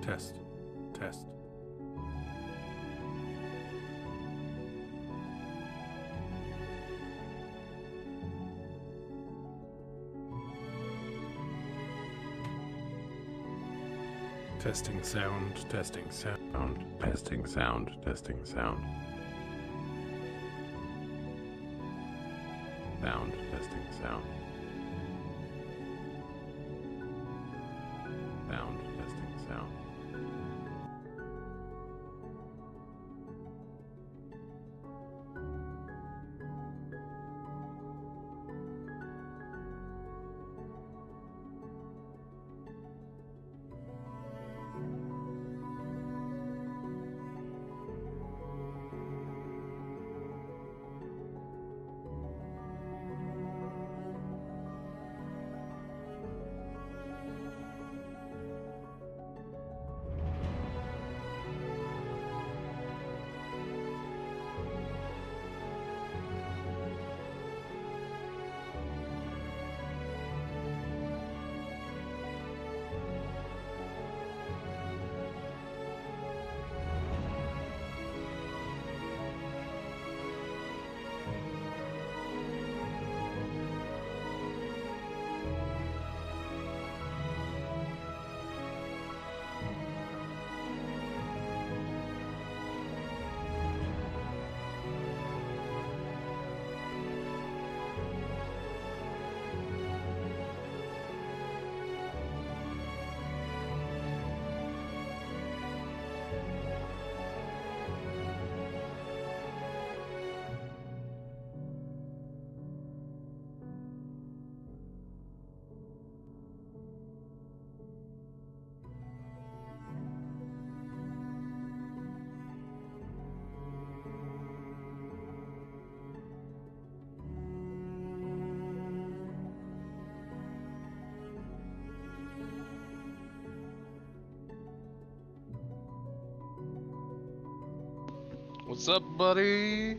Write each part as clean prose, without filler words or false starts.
Test. Test. Testing sound, testing sound, testing sound, testing sound. Sound, testing sound. Sound, testing sound. What's up, buddy?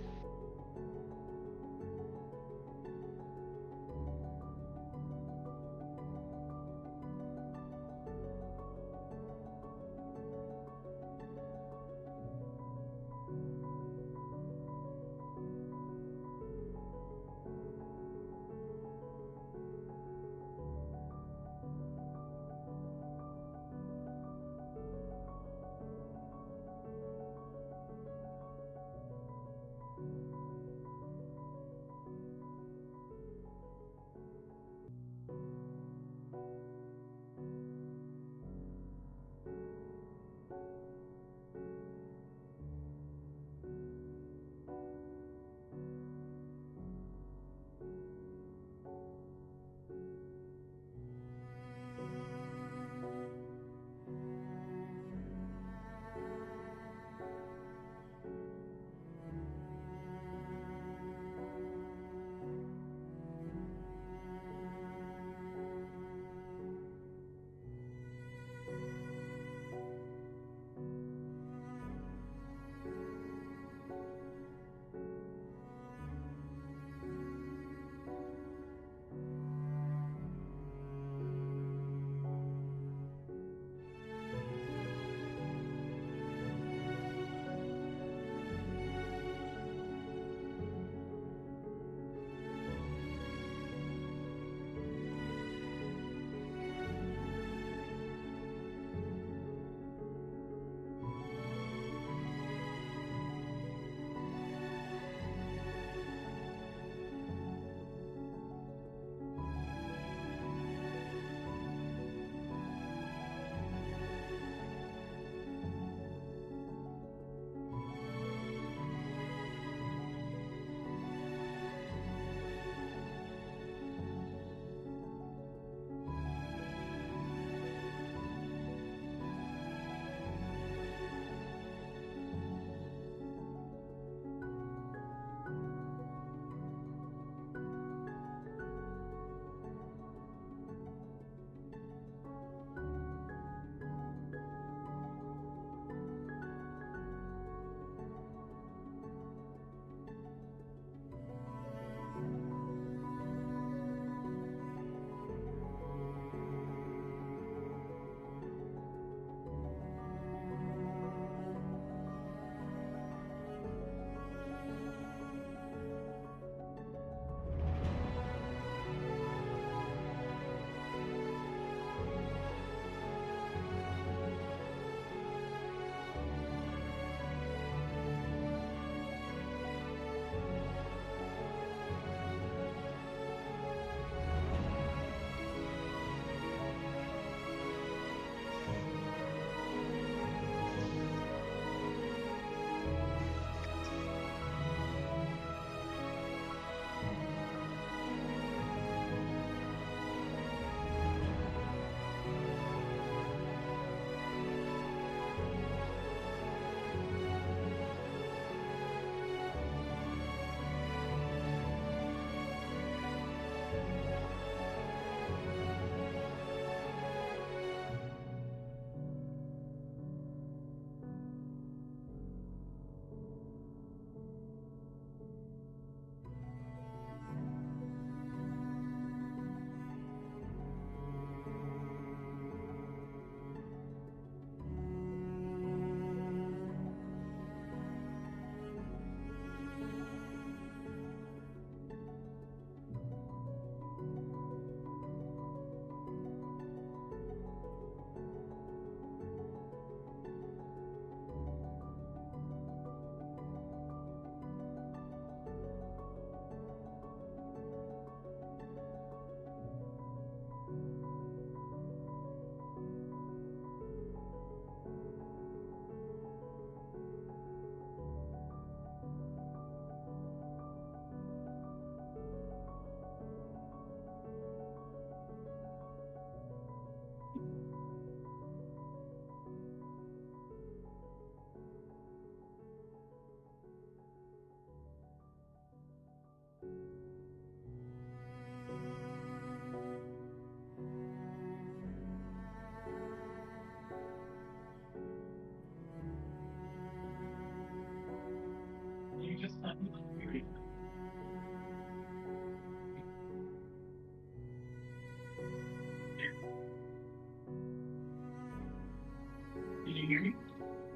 hear me?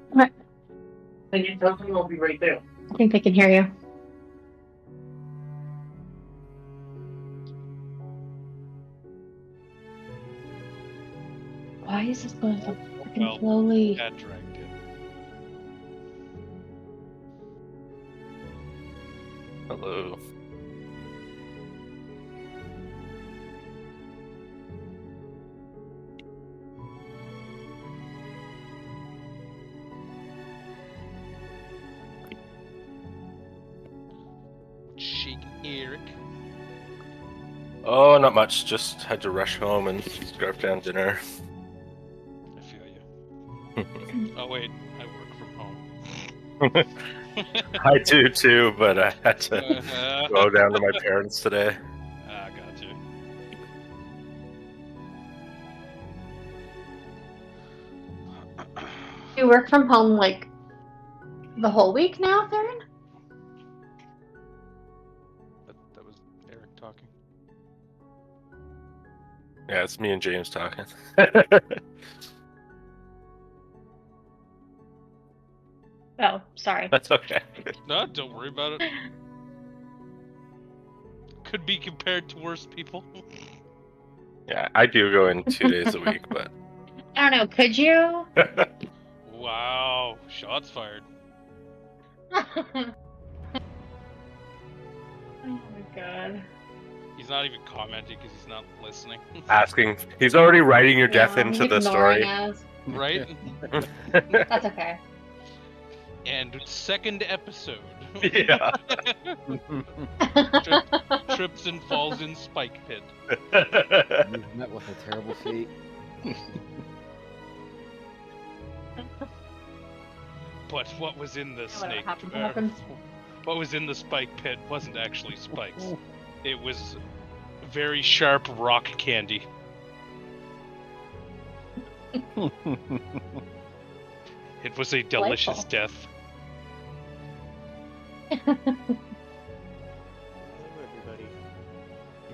What? Then you tell me I'll be right there. I think they can hear you. Why is this going so fucking slowly? Cat dragged in. Hello. Shaking Eric. Oh, not much. Just had to rush home and scarf down dinner. I feel you. Oh wait, I work from home. I do too, but I had to go down to my parents today. Ah, got you. You work from home like the whole week now, Theron? That was Eric talking. Yeah, it's me and James talking. Oh, sorry. That's okay. No, don't worry about it. Could be compared to worse people. Yeah, I do go in 2 days a week, but I don't know, could you? Wow, shots fired. Oh my god. He's not even commenting because he's not listening. asking. He's already writing your death Yeah, into he's the ignoring story. us. Right? That's okay. And second episode. Yeah. Trips and falls in spike pit. You've met with a terrible fate. But what was in the Whatever snake? happens, happens. What was in the spike pit wasn't actually spikes. It was very sharp rock candy. It was a delicious Delightful. death. Hello, everybody.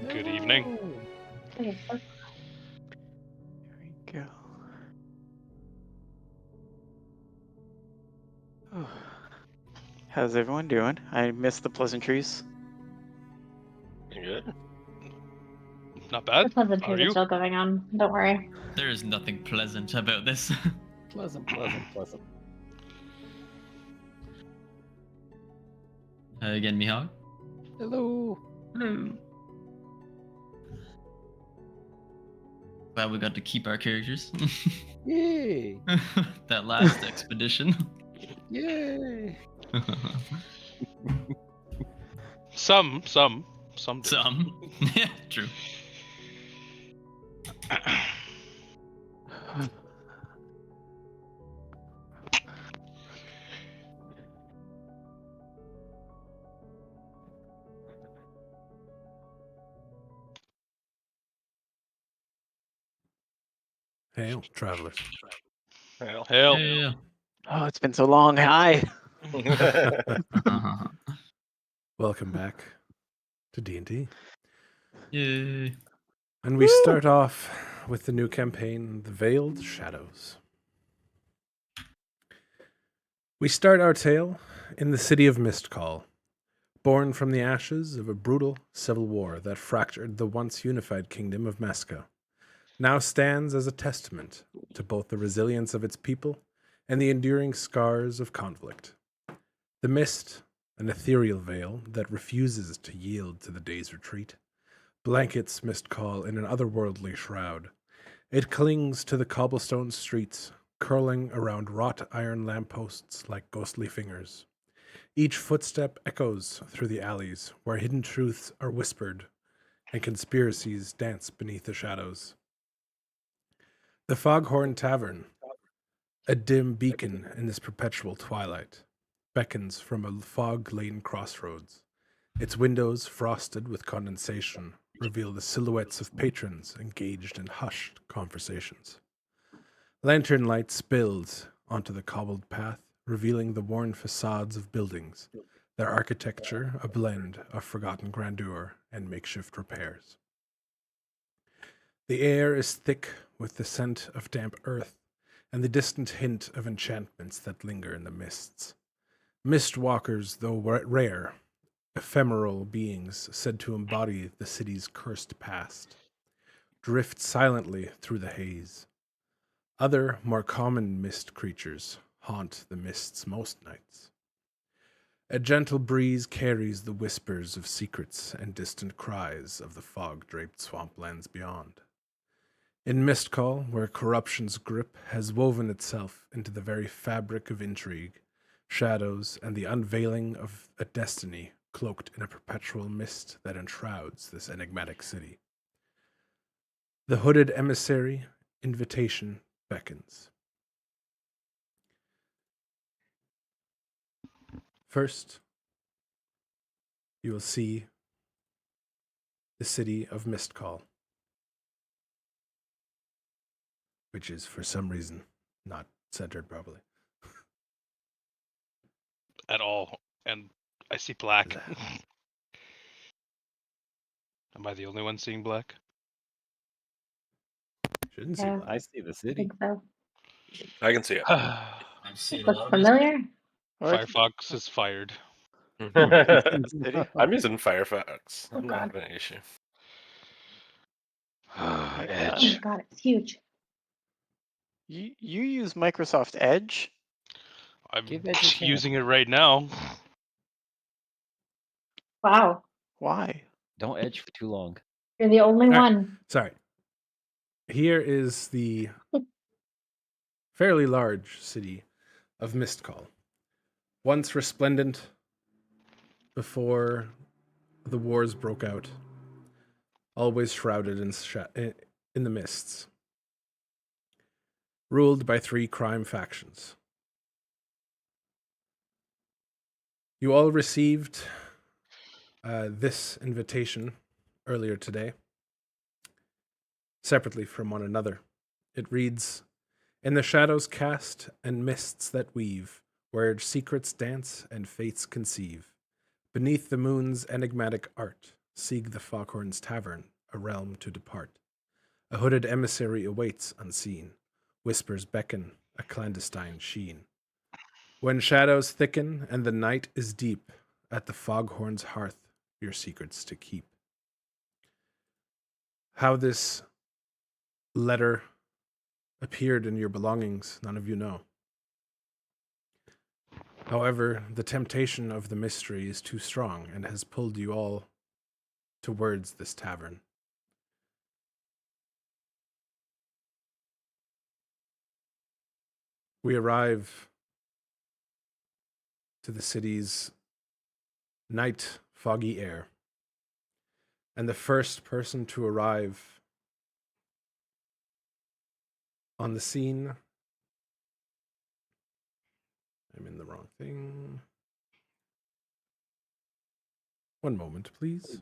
Good evening. Okay, Here we go. Oh. How's everyone doing? I missed the pleasantries. You good? Not the bad. Are pleasantries are you? still going on. Don't worry. There is nothing pleasant about this. Pleasant. Again, Mihawk. Hello. Hello. Glad we got to keep our characters. Yay. That last expedition. Yay. Some. did. Some. Yeah, true. Hail, travelers. Well. Hell. Yeah. Oh, it's been so long. Hi. Welcome back to D&D. Yay. And we start off with the new campaign, The Veiled Shadows. We start our tale in the city of Mistcall, born from the ashes of a brutal civil war that fractured the once unified kingdom of Mesca, now stands as a testament to both the resilience of its people and the enduring scars of conflict. The mist, an ethereal veil that refuses to yield to the day's retreat, blankets Mistcall in an otherworldly shroud. It clings to the cobblestone streets, curling around wrought iron lampposts like ghostly fingers. Each footstep echoes through the alleys where hidden truths are whispered and conspiracies dance beneath the shadows. The Foghorn Tavern, a dim beacon in this perpetual twilight, beckons from a fog-laden crossroads. Its windows, frosted with condensation, reveal the silhouettes of patrons engaged in hushed conversations. Lantern light spills onto the cobbled path, revealing the worn facades of buildings, their architecture a blend of forgotten grandeur and makeshift repairs. The air is thick with the scent of damp earth, and the distant hint of enchantments that linger in the mists. Mistwalkers, though rare, ephemeral beings said to embody the city's cursed past, drift silently through the haze. Other, more common mist creatures haunt the mists most nights. A gentle breeze carries the whispers of secrets and distant cries of the fog-draped swamplands beyond. In Mistcall, where corruption's grip has woven itself into the very fabric of intrigue, shadows, and the unveiling of a destiny cloaked in a perpetual mist that enshrouds this enigmatic city. The hooded emissary invitation beckons. First, you will see the city of Mistcall, which is for some reason not centered properly. At all. And I see black. Am I the only one seeing black? Shouldn't see Yeah. black. I see the I city. think so. I can see it. I'm seeing a Looks lot of familiar. What? Firefox is fired. City? I'm using Firefox. Oh, I'm not God. having an issue. Oh my Edge. god, it's huge. You use Microsoft Edge? I'm Give Edge a chance. using it right now. Wow. Why? Don't edge for too long. You're the only All right. one. Sorry. Here is the fairly large city of Mistcall. Once resplendent before the wars broke out, always shrouded in the mists. Ruled by 3 crime factions. You all received this invitation earlier today, separately from one another. It reads, "In the shadows cast and mists that weave, where secrets dance and fates conceive, beneath the moon's enigmatic art, seek the Foghorn's Tavern, a realm to depart. A hooded emissary awaits unseen, whispers beckon, a clandestine sheen. When shadows thicken and the night is deep, at the Foghorn's hearth your secrets to keep." How this letter appeared in your belongings, none of you know. However, the temptation of the mystery is too strong and has pulled you all towards this tavern. We arrive to the city's night foggy air, and the first person to arrive on the scene, I'm in the wrong thing. One moment, please.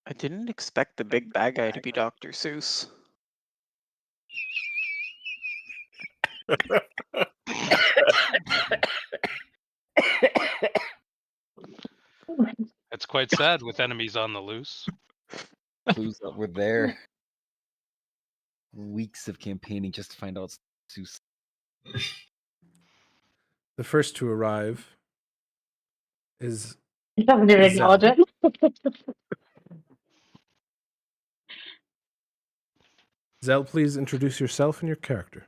I didn't expect the big bad guy to be Dr. Seuss. It's quite sad with enemies on the loose. Clues that were there. Weeks of campaigning just to find out Seuss. The first to arrive is You haven't even acknowledge it. Zell. Please introduce yourself and your character.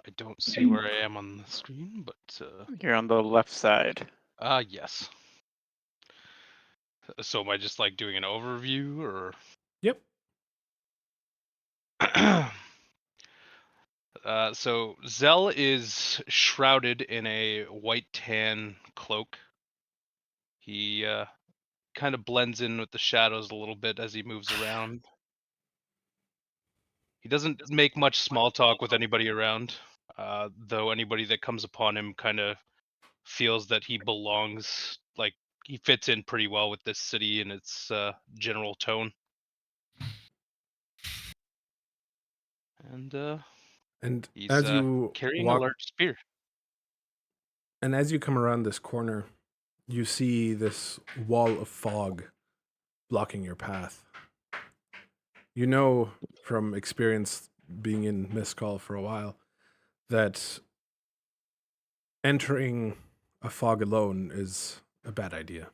I don't see where I am on the screen, but You're on the left side. yes. So am I just like doing an overview or? Yep. So Zell is shrouded in a white tan cloak. He kind of blends in with the shadows a little bit as he moves around. He doesn't make much small talk with anybody around, though anybody that comes upon him kind of feels that he belongs, like he fits in pretty well with this city and its general tone. And he's as you carrying walk, a large spear. and as you come around this corner, you see this wall of fog blocking your path. You know from experience being in Mistcall for a while that entering a fog alone is a bad idea.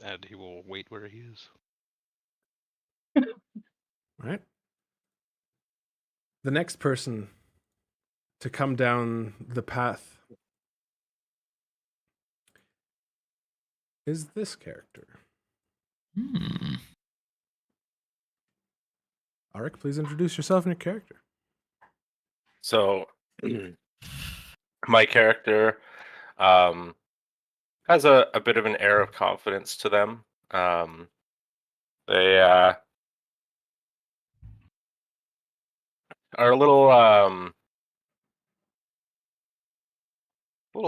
And he will wait where he is. Right? The next person to come down the path is this character. Arik, please introduce yourself and your character. So, my character has a bit of an air of confidence to them. They are a little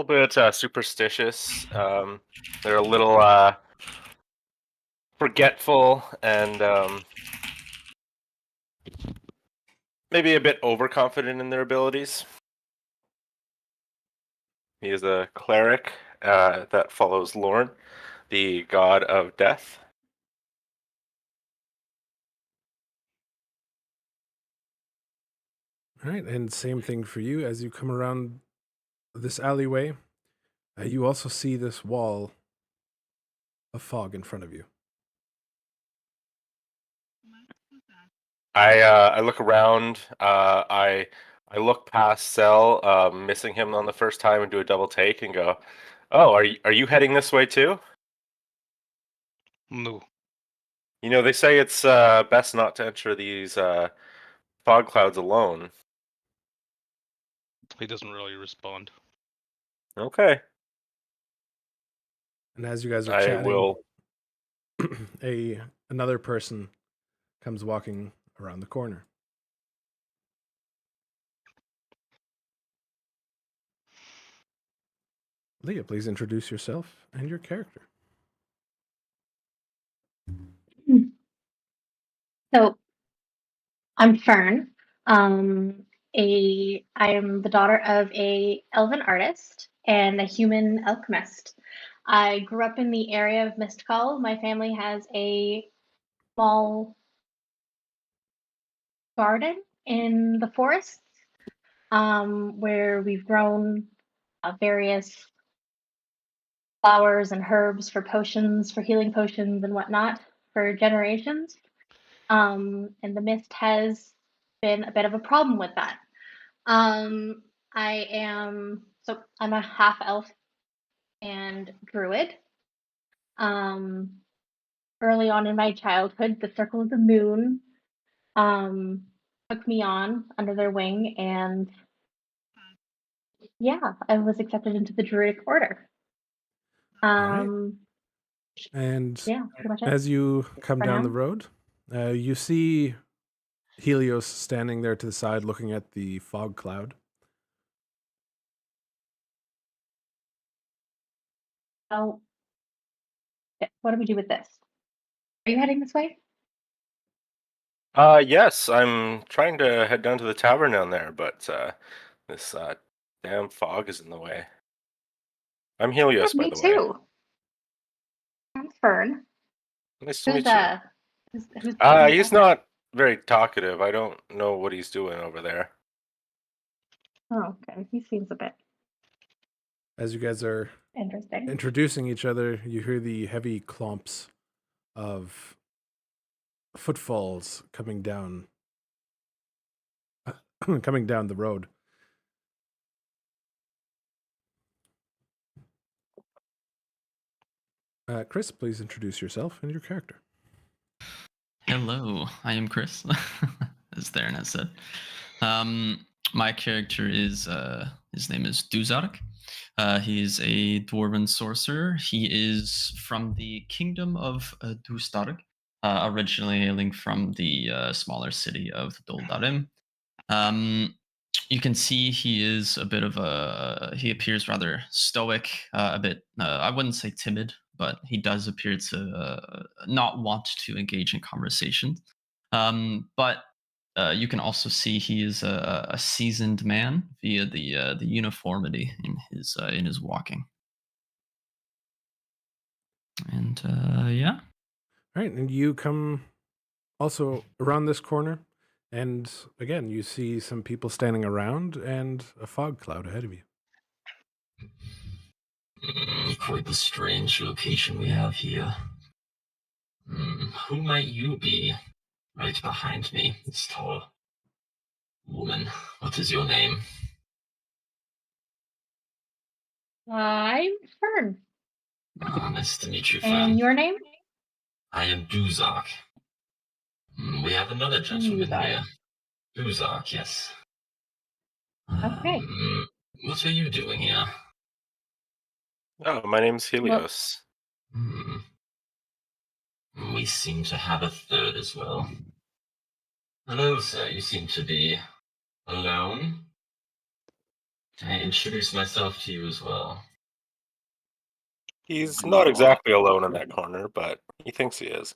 bit superstitious. They're a little forgetful and maybe a bit overconfident in their abilities. He is a cleric that follows Lorn, the god of death. All right, and same thing for you as you come around this alleyway. You also see this wall of fog in front of you. I look around. I look past Cell, missing him on the first time, and do a double take and go, "Oh, are you heading this way too?" No. You know, they say it's best not to enter these fog clouds alone. He doesn't really respond. Okay. And as you guys are I chatting, will. another person comes walking around the corner. Leah, please introduce yourself and your character. So, I'm Fern. I am the daughter of a elven artist and a human alchemist. I grew up in the area of Mistcall. My family has a small garden in the forests where we've grown various flowers and herbs for potions, for healing potions and whatnot for generations. And the mist has been a bit of a problem with that. I'm a half elf and druid. Early on in my childhood, the Circle of the Moon took me on under their wing, and yeah, I was accepted into the druidic order. Right. And Yeah, pretty much it. as you come For down now. the road, you see Helios standing there to the side looking at the fog cloud. So, what do we do with this? Are you heading this way? Yes, I'm trying to head down to the tavern down there, but this damn fog is in the way. I'm Helios, by Me the way. too. I'm Fern. Nice to Who's meet you. who's He's not very talkative. I don't know what he's doing over there. Oh, okay. He seems a bit As you guys are interesting. introducing each other, you hear the heavy clomps of footfalls coming down coming down the road. Chris, please introduce yourself and your character. Hello, I am Chris, as Theron has said. My character is, his name is Duzark. He is a dwarven sorcerer. He is from the kingdom of Dustark, originally hailing from the smaller city of Doldarim. You can see he is a bit of he appears rather stoic, a bit, I wouldn't say timid, but he does appear to not want to engage in conversation. But you can also see he is a seasoned man via the uniformity in his walking. And yeah. All right, and you come also around this corner, and again, you see some people standing around and a fog cloud ahead of you. Quite the strange location we have here. Who might you be? Right behind me, this tall woman. What is your name? I'm Fern. Nice to meet you, And Fern. your name? I am Duzak. We have another gentleman Duzak. here. Duzak, yes. Okay. What are you doing here? Oh, my name's Helios. We seem to have a third as well. Hello, sir. You seem to be alone. Can I introduce myself to you as well? He's not exactly alone in that corner, but he thinks he is.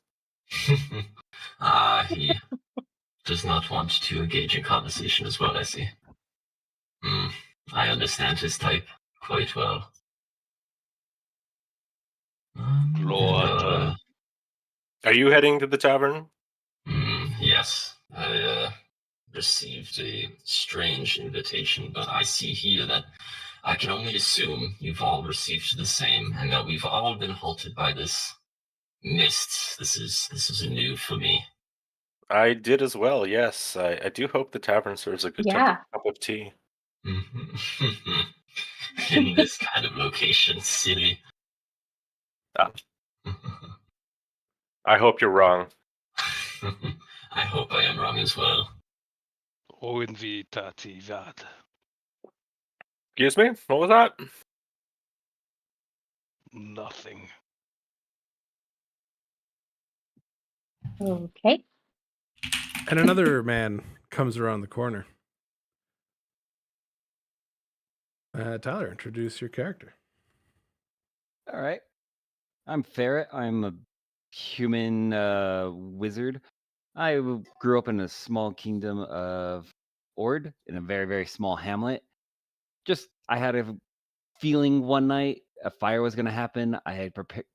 He does not want to engage in conversation as well, I see. I understand his type quite well. Lord. Are you heading to the tavern? Yes, I received a strange invitation, but I see here that I can only assume you've all received the same, and that we've all been halted by this mist. This is new for me. I did as well, yes. I do hope the tavern serves a good Yeah. cup of tea. In this kind of location, silly. I hope you're wrong. I hope I am wrong as well. O invitati vad. Excuse me? What was that? Nothing. Okay. And another man comes around the corner. Tyler, introduce your character. All right. I'm Ferret. I'm a human wizard. I grew up in a small kingdom of Ord in a very, very small hamlet. I had a feeling one night a fire was going to happen. I had prepared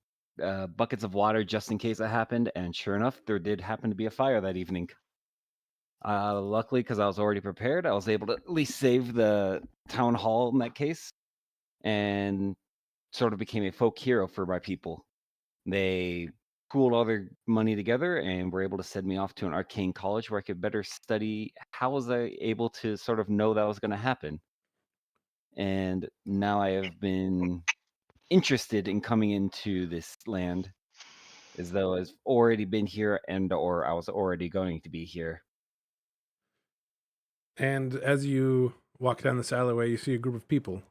buckets of water just in case it happened. And sure enough, there did happen to be a fire that evening. Luckily, because I was already prepared, I was able to at least save the town hall in that case and sort of became a folk hero for my people. They pooled all their money together and were able to send me off to an arcane college where I could better study how was I able to sort of know that was going to happen. And now I have been interested in coming into this land as though I've already been here and or I was already going to be here. And as you walk down this alleyway, you see a group of people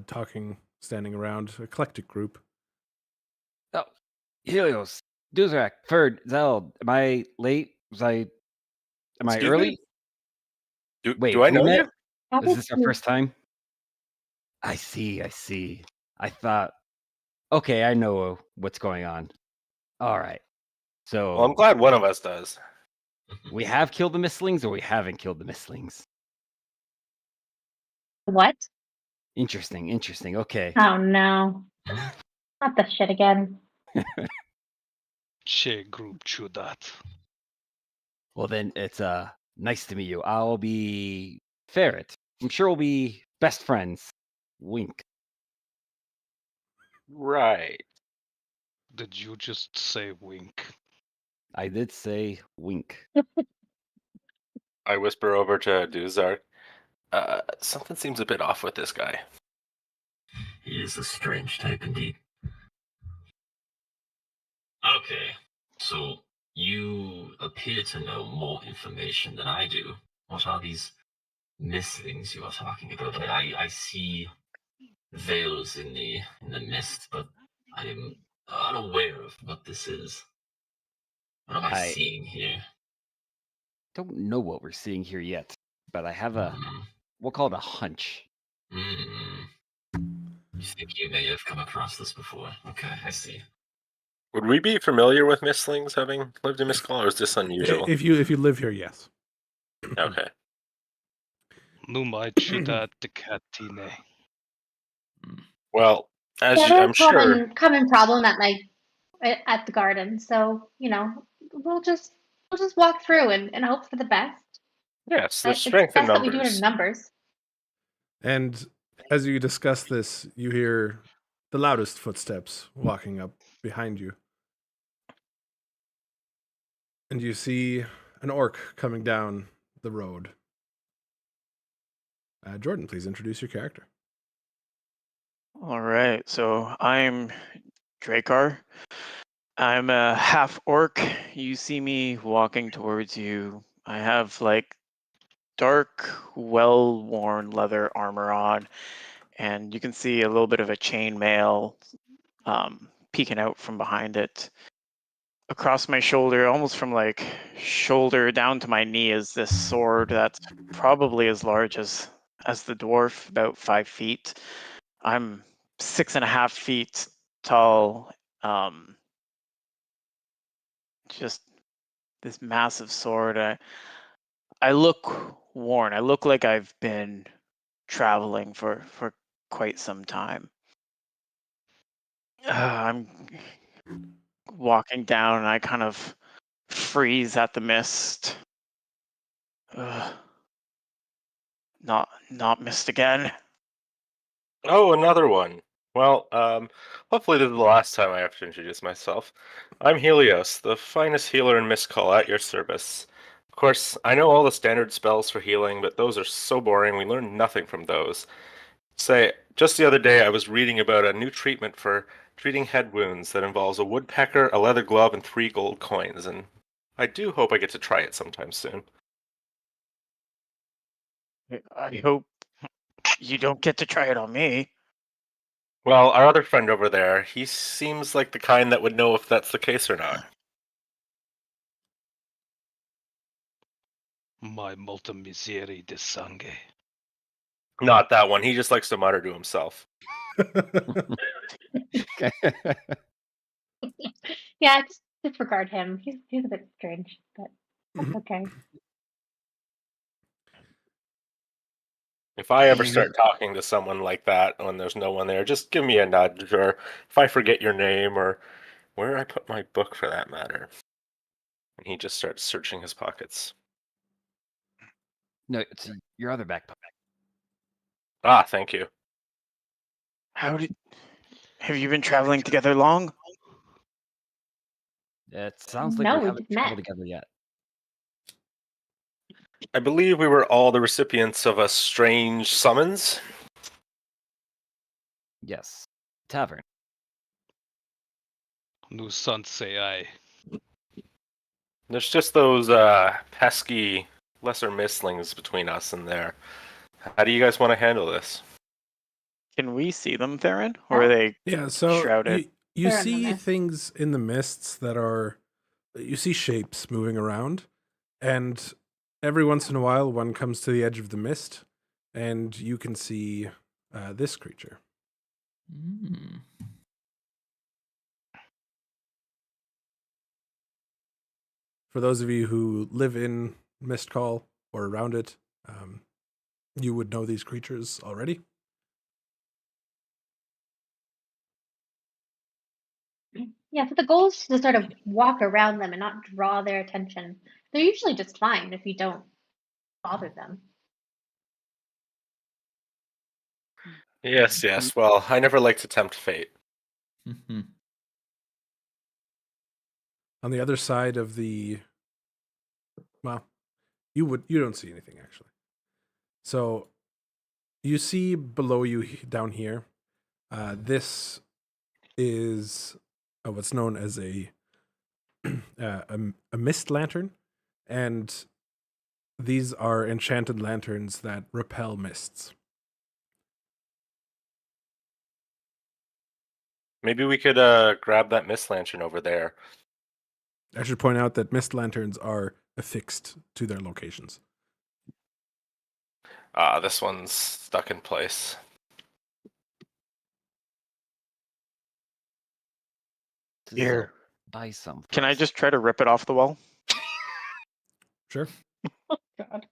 talking, standing around, eclectic group. Oh, Helios, Duzrak, Ferd, Zell, am I late? Am I Excuse early? me? Wait, Do I we know met? you? Is this our first time? I see. I thought, okay, I know what's going on. All right. So Well, I'm glad one of us does. we have killed the mistlings or we haven't killed the mistlings. What? Interesting. Okay. Oh no. Not this shit again. Che group chudat. Well then it's nice to meet you. I'll be Ferret. I'm sure we'll be best friends. Wink. Right. Did you just say wink? I did say wink. I whisper over to Duzark. Something seems a bit off with this guy. He is a strange type indeed. Okay, so you appear to know more information than I do. What are these mistlings you are talking about? I see veils in the mist, but I am unaware of what this is. What am I seeing here? Don't know what we're seeing here yet, but I have we'll call it a hunch. You think you may have come across this before? Okay, I see. Would we be familiar with mistlings having lived in Mistcall, or is this unusual? If you live here, yes. Okay. Numai chudat decatine. Well, as The you, other I'm sure. common problem that at the garden. So we'll just walk through and hope for the best. Yes, there's It's strength in best that we do it in numbers. numbers. And as you discuss this, you hear the loudest footsteps walking up behind you. And you see an orc coming down the road. Jordan, please introduce your character. All right, so I'm Dracar. I'm a half orc. You see me walking towards you. I have like dark, well-worn leather armor on, and you can see a little bit of a chainmail peeking out from behind it. Across my shoulder, almost from like shoulder down to my knee, is this sword that's probably as large as the dwarf, about 5 feet. I'm 6.5 feet tall. Just this massive sword. I look worn. I look like I've been traveling for quite some time. I'm walking down and I kind of freeze at the mist. Not mist again. Oh, another one. Well, hopefully this is the last time I have to introduce myself. I'm Helios, the finest healer in Mistcall at your service. Of course, I know all the standard spells for healing, but those are so boring, we learn nothing from those. Say, just the other day I was reading about a new treatment for treating head wounds that involves a woodpecker, a leather glove, and 3 gold coins, and I do hope I get to try it sometime soon. I hope you don't get to try it on me. Well, our other friend over there, he seems like the kind that would know if that's the case or not. My multa misery de sangue. Not that one, he just likes to mutter to himself. Yeah, just disregard him. He's a bit strange, but that's okay. If I ever start talking to someone like that when there's no one there, just give me a nudge, or if I forget your name, or where I put my book for that matter. And he just starts searching his pockets. No, it's your other backpack. Ah, thank you. Have you been traveling together long? It sounds like No, we we haven't just met. traveled together yet. I believe we were all the recipients of a strange summons. Yes. Tavern. Nu sant say I. There's just those pesky lesser mistlings between us and there. How do you guys want to handle this? Can we see them, Theron? Or are they Yeah, so shrouded? you They're in the see mist. things in the mists that are, you see shapes moving around, and every once in a while one comes to the edge of the mist, and you can see this creature. Mm. For those of you who live in Mistcall or around it, you would know these creatures already. Yeah, so the goal is to sort of walk around them and not draw their attention. They're usually just fine if you don't bother them. Yes. Well, I never like to tempt fate. Mhm. On the other side of the, well, you don't see anything actually. So you see below you down here, this is what's known as a mist lantern, and these are enchanted lanterns that repel mists. Maybe we could grab that mist lantern over there. I should point out that mist lanterns are affixed to their locations. This one's stuck in place. Here. Buy some. Can I first. just try to rip it off the wall? Sure. God.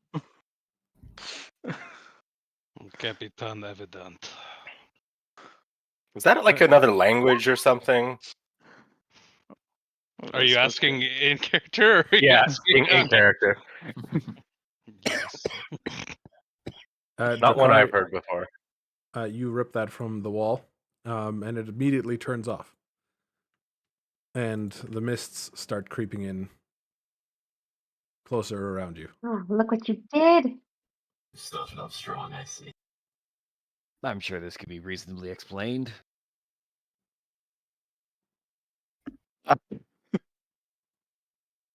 Capitan evident. Is that like another language or something? Are you asking in character? Or are you Yeah, asking, in character. Yes. Not one Drakar, I've heard before. You rip that from the wall, and it immediately turns off. And the mists start creeping in closer around you. Oh, look what you did. Stuff it up strong, I see. I'm sure this could be reasonably explained.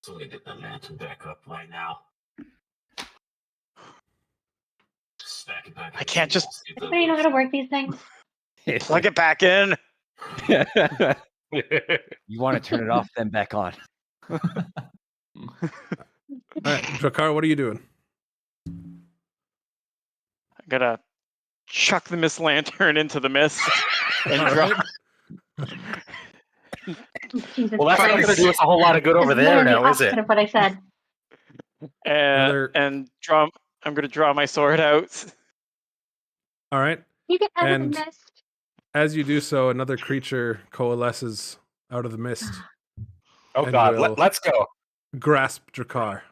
So we get the lantern back up right now. Stack it back. I can't just- So you know how to work these things? Plug it back in. You want to turn it off, then back on. All right, Drakar, what are you doing? I'm gonna chuck the mist lantern into the mist and All drop. right. Jesus Well, that's not Christ. going to do us a whole lot of good over It's there literally now, is it? opposite of what I said. Another- And draw. I'm gonna draw my sword out. All right. You get out And- of the mist. As you do so, another creature coalesces out of the mist. Oh And God, we'll- let's go. Grasp Drakar.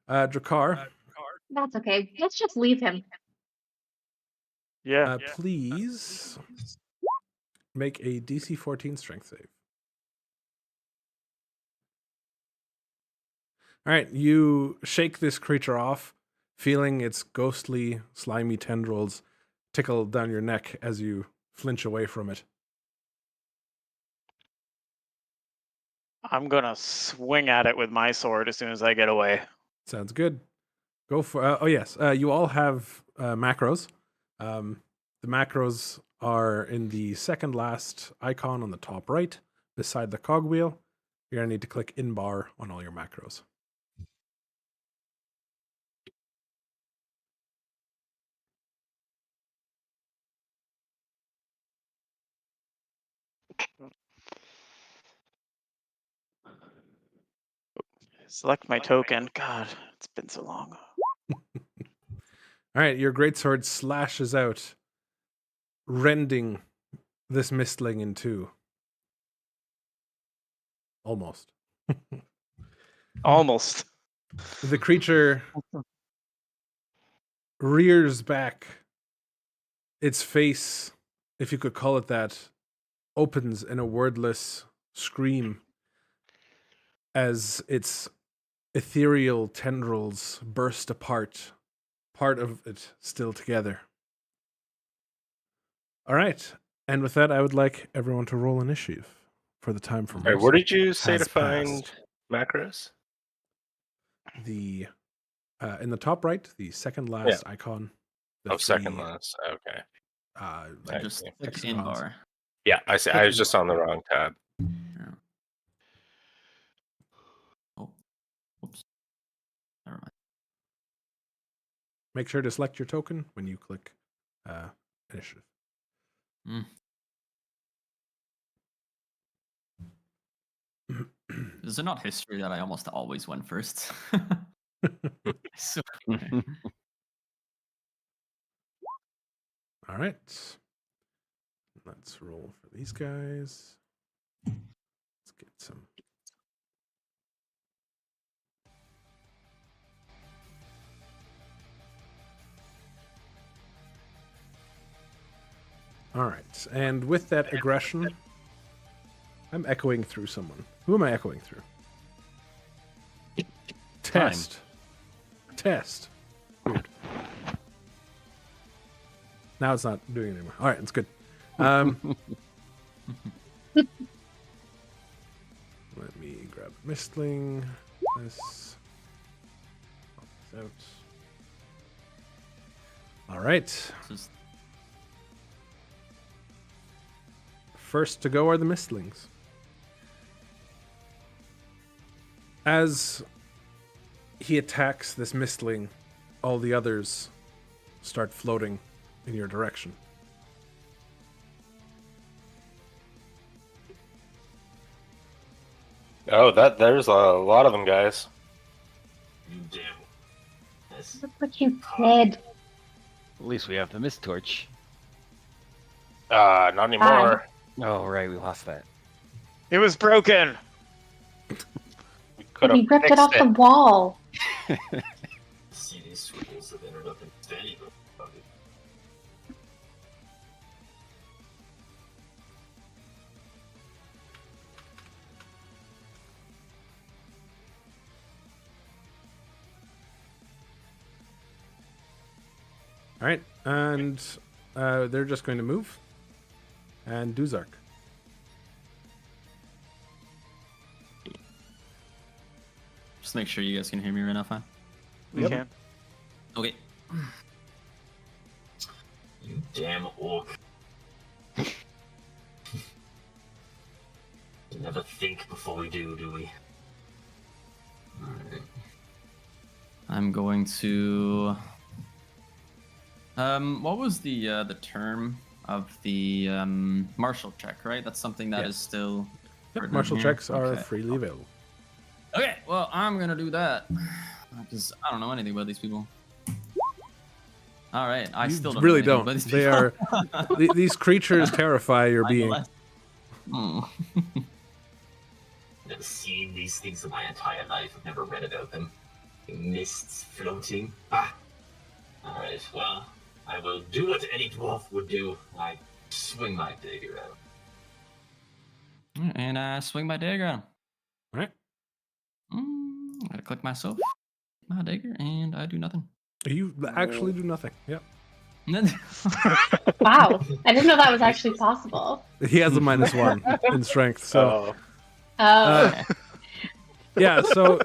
Drakar, That's okay. Let's just leave him. Yeah. please make a DC 14 strength save. All right, you shake this creature off, feeling its ghostly, slimy tendrils tickle down your neck as you flinch away from it. I'm gonna swing at it with my sword as soon as I get away. Sounds good. Go for. Oh yes, you all have macros. The macros are in the second last icon on the top right, beside the cogwheel. You're gonna need to click in bar on all your macros. Select my token. God, it's been so long. All right, your greatsword slashes out, rending this mistling in two. Almost. Almost. The creature rears back. Its face, if you could call it that, opens in a wordless scream as its ethereal tendrils burst apart, part of it still together. All right. And with that, I would like everyone to roll initiative for the time for Wait, mercy. where did you say has to find passed. macros? The in the top right, the second last icon. the Oh, second three, last. Okay. I Just see. click X in rounds. bar. Yeah, I see. I was just on the wrong tab. Oh, oops. Never mind. Make sure to select your token when you click initiative. Is it not history that I almost always went first? So, All right. Let's roll for these guys. Let's get some. All right. And with that aggression, I'm echoing through someone. Who am I echoing through? Test. Test. Weird. Now it's not doing it anymore. All right, it's good. Let me grab Mistling. This. Pop this out. All right. just First to go are the Mistlings. As he attacks this Mistling, all the others start floating in your direction. Oh, there's a lot of them, guys. You do. Yes. Look what you did. At least we have the mist torch. Not anymore. Oh, right, we lost that. It was broken. We could He have ripped it fixed off the wall. See, these scribbles have ended up in steady. All right, and they're just going to move. And Duzark. Just make sure you guys can hear me right now, fine. We can. Okay. You damn orc. You never think before we do we? Alright. I'm going to. What was the term of the martial check? Right, that's something that is Yes. still. Yep, written martial here. checks are Okay. freely available. Okay, well, I'm gonna do that because I don't know anything about these people. All right, I You still don't really know don't. anything They about are these people. these creatures terrify your being. Nonetheless. Hmm. Never seen these things in my entire life. I've never read about them. Mists floating. Ah. Alright, well, I will do what any dwarf would do. I swing my dagger out. And I swing my dagger at him. All right, I click myself, my dagger, and I do nothing. you actually do nothing. Yep. Wow. I didn't know that was actually possible. He has a -1 in strength, so Oh. Uh, yeah. So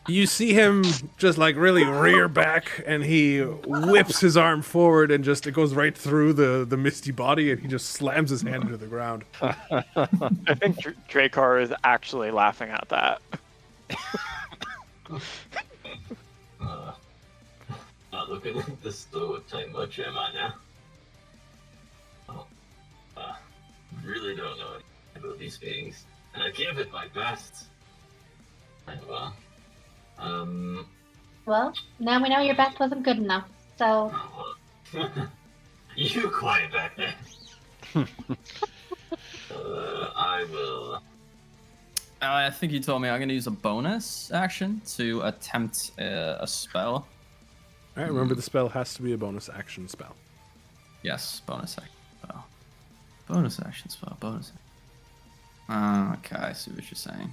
you see him just like really rear back, and he whips his arm forward, and just it goes right through the misty body, and he just slams his hand into the ground. I think Dracar is actually laughing at that. Not looking at the store type much, am I now? Oh, really don't know anything about these beings, and I give it my best. And well, Well, now we know your best wasn't good enough. So, you quiet back there. I will. I think you told me I'm going to use a bonus action to attempt a spell. All right. Remember, the spell has to be a bonus action spell. Yes, bonus action spell. Bonus action spell. Bonus. Okay, I see what you're saying.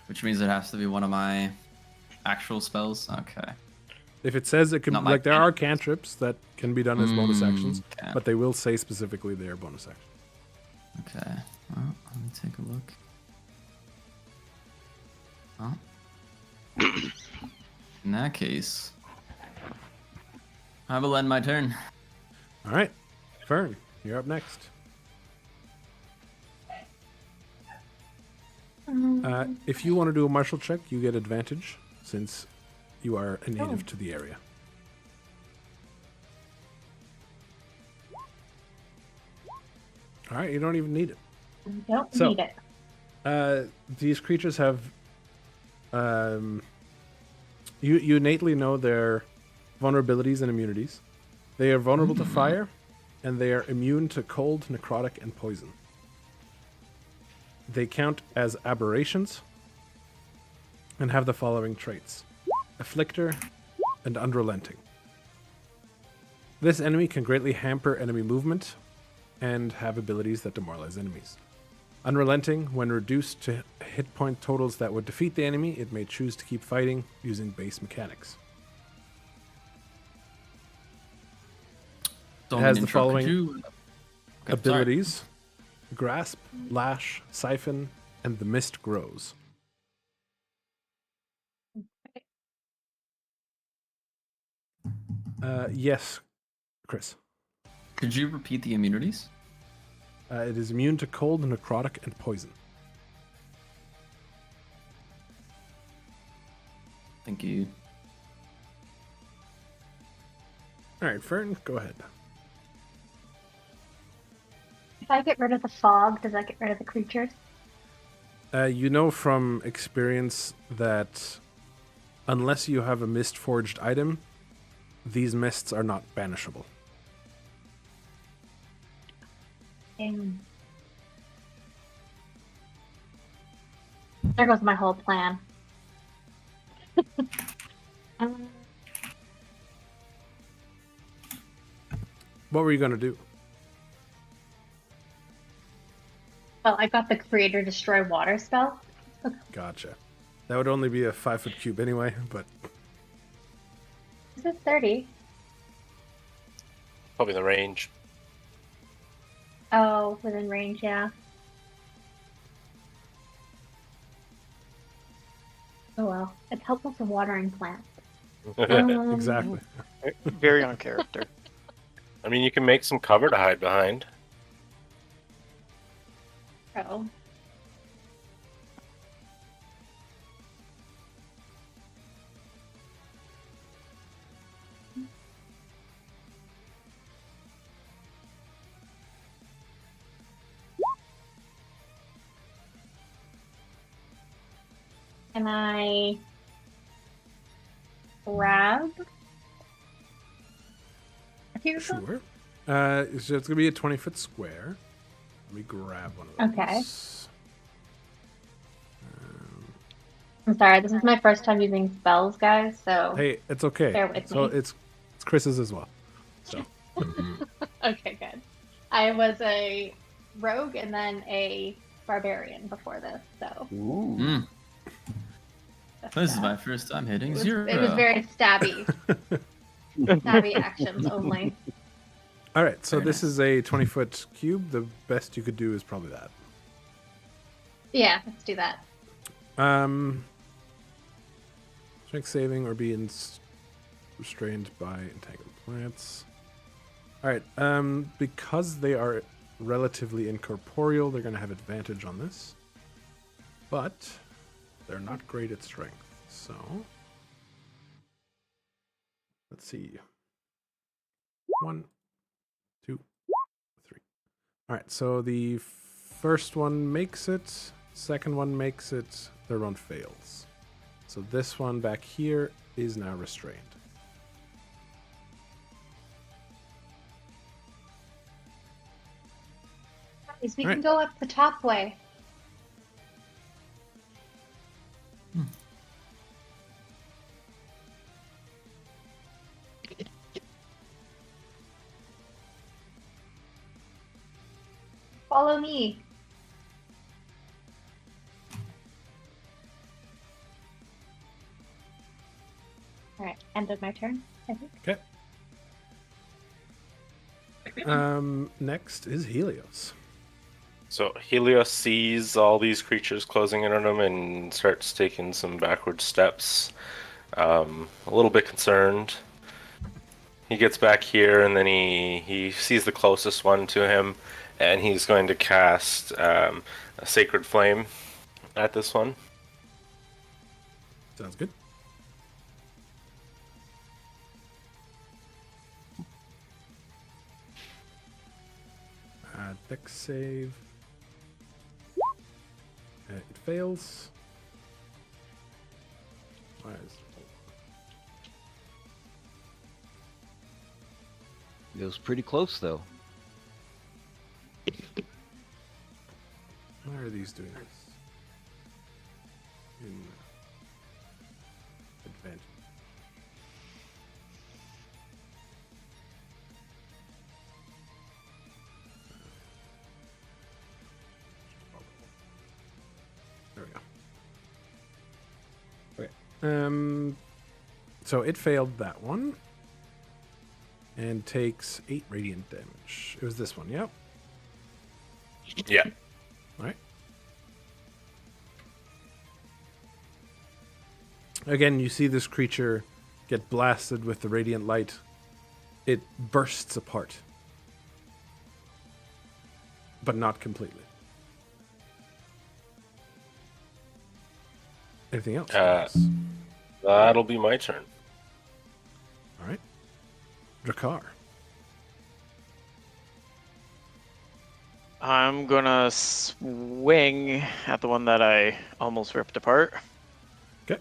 Which means it has to be one of my actual spells. Okay. If it says it can, Not my like there are cantrips that can be done as bonus actions, Okay. but they will say specifically they are bonus actions. Okay. Well, let me take a look. Oh. In that case, I will end my turn. All right, Fern, you're up next. If you want to do a martial check, you get advantage since you are a native to the area. All right, you don't even need it. we don't So- need it. These creatures have. You innately know their vulnerabilities and immunities. They are vulnerable to fire, and they are immune to cold, necrotic, and poison. They count as aberrations and have the following traits: Afflictor and Unrelenting. This enemy can greatly hamper enemy movement and have abilities that demoralize enemies. Unrelenting, when reduced to hit point totals that would defeat the enemy, it may choose to keep fighting using base mechanics. Don't has mean the to interrupt, following could you- Okay, sorry. Abilities: Grasp, Lash, Siphon, and the Mist Grows. Yes, Chris. Could you repeat the immunities? It is immune to cold, necrotic, and poison. Thank you. All right, Fern, go ahead. If I get rid of the fog, does that get rid of the creatures? You know from experience that unless you have a mist forged item, these mists are not banishable. There goes my whole plan. Um, What were you gonna do? well, I got the Creator Destroy Water spell. Gotcha. That would only be a 5-foot cube anyway, but This is 30. Probably the range. Oh, within range, yeah. Oh well. It's helpful for watering plants. exactly. Very on character. I mean, you can make some cover to hide behind. Oh. Can I grab a cube? Sure. So it's gonna be a 20-foot square. Let me grab one of those. Okay. I'm sorry, this is my first time using spells, guys, so Hey, it's okay. bear with So me. it's Chris's as well. So Okay, good. I was a rogue and then a barbarian before this, so Mm. that's This is that. my first time hitting It was, zero. it was very stabby. Stabby actions only. all right. So Very this nice. is a 20-foot cube. The best you could do is probably that. Yeah, let's do that. Strength saving or being restrained by entangled plants. All right. Because they are relatively incorporeal, they're going to have advantage on this. But they're not great at strength. So let's see. 1, 2, 3. All right. So the first one makes it. Second one makes it. Third one fails. So this one back here is now restrained. Guys, we All can right. go up the top way. Follow me. All right, end of my turn, I think. Okay. Next is Helios. So Helios sees all these creatures closing in on him and starts taking some backward steps. A little bit concerned. He gets back here and then he sees the closest one to him, and he's going to cast a Sacred Flame at this one. Sounds good. Dex save. It fails. Why is It was pretty close, though. why are these doing this? In advantage. There we go. Okay. So it failed that one. And takes 8 radiant damage. It was this one, yep. Yeah. Alright. Again, you see this creature get blasted with the radiant light. It bursts apart. But not completely. Anything else? guys? That'll be my turn. Alright. Drakkar. I'm gonna swing at the one that I almost ripped apart. Okay.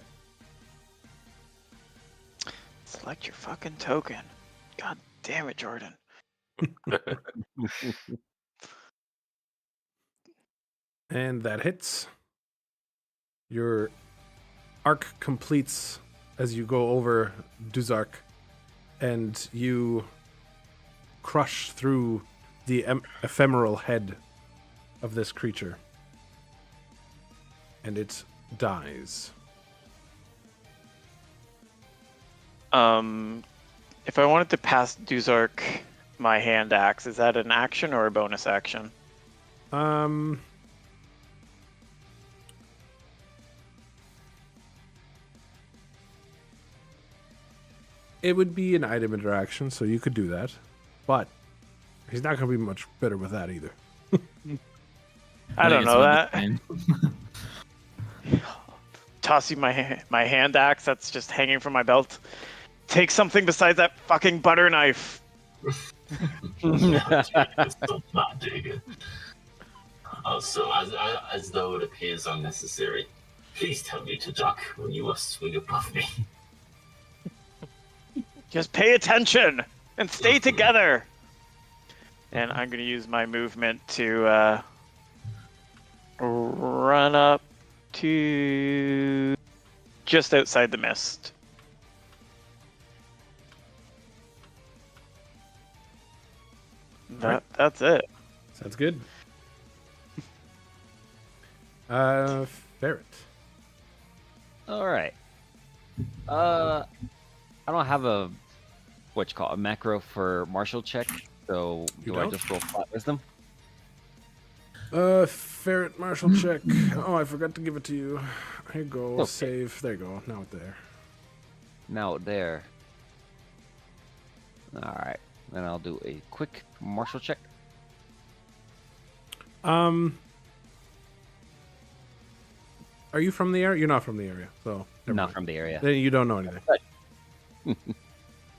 Select your fucking token. God damn it, Jordan. And that hits. Your arc completes as you go over Duzark, and you crush through the ephemeral head of this creature. And it dies. If I wanted to pass Duzark my hand axe, is that an action or a bonus action? It would be an item interaction, so you could do that. But he's not going to be much better with that either. I don't think know it's that. fine. Toss you my hand axe that's just hanging from my belt. Take something besides that fucking butter knife. Not dig. So, as though it appears unnecessary, please tell me to duck when you swing above me. Just pay attention and stay together. And I'm going to use my movement to run up to just outside the mist. That's it. Sounds good. Ferret. All right. I don't have a a macro for martial check, so You do I don't? just roll flat wisdom? Ferret martial check. Oh, I forgot to give it to you. Here you go. Okay. Save. There you go. Now it's there. Now there. All right. Then I'll do a quick martial check. Are you from the area? You're not from the area, so never Not mind. from the area. Then you don't know anything.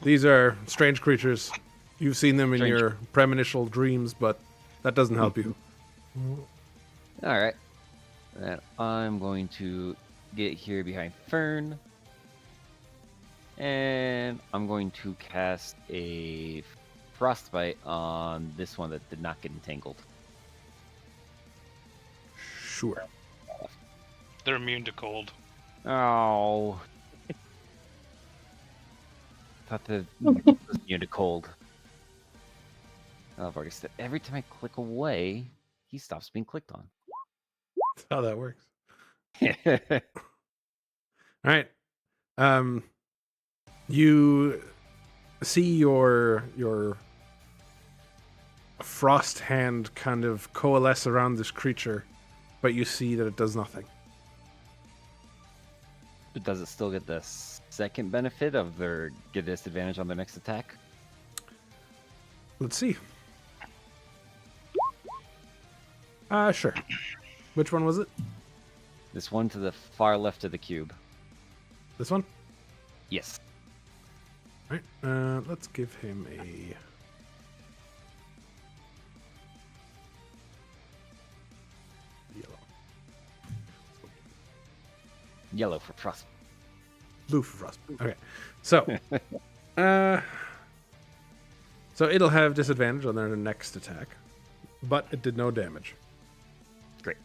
These are strange creatures. You've seen them in Strange. your premonitional dreams, but that doesn't help you. All right. And I'm going to get here behind Fern. And I'm going to cast a frostbite on this one that did not get entangled. Sure. They're immune to cold. Oh. Thought the was immune to cold. Oh, I've already said every time I click away, he stops being clicked on. That's how that works. All right. You see your frost hand kind of coalesce around this creature, but you see that it does nothing. But does it still get the second benefit of their get disadvantage on their next attack? Let's see. Sure. Which one was it? This one to the far left of the cube. This one? Yes. All right. Let's give him a... yellow. Yellow for frost. Blue for frost. Okay. So, so it'll have disadvantage on their next attack, but it did no damage. Great.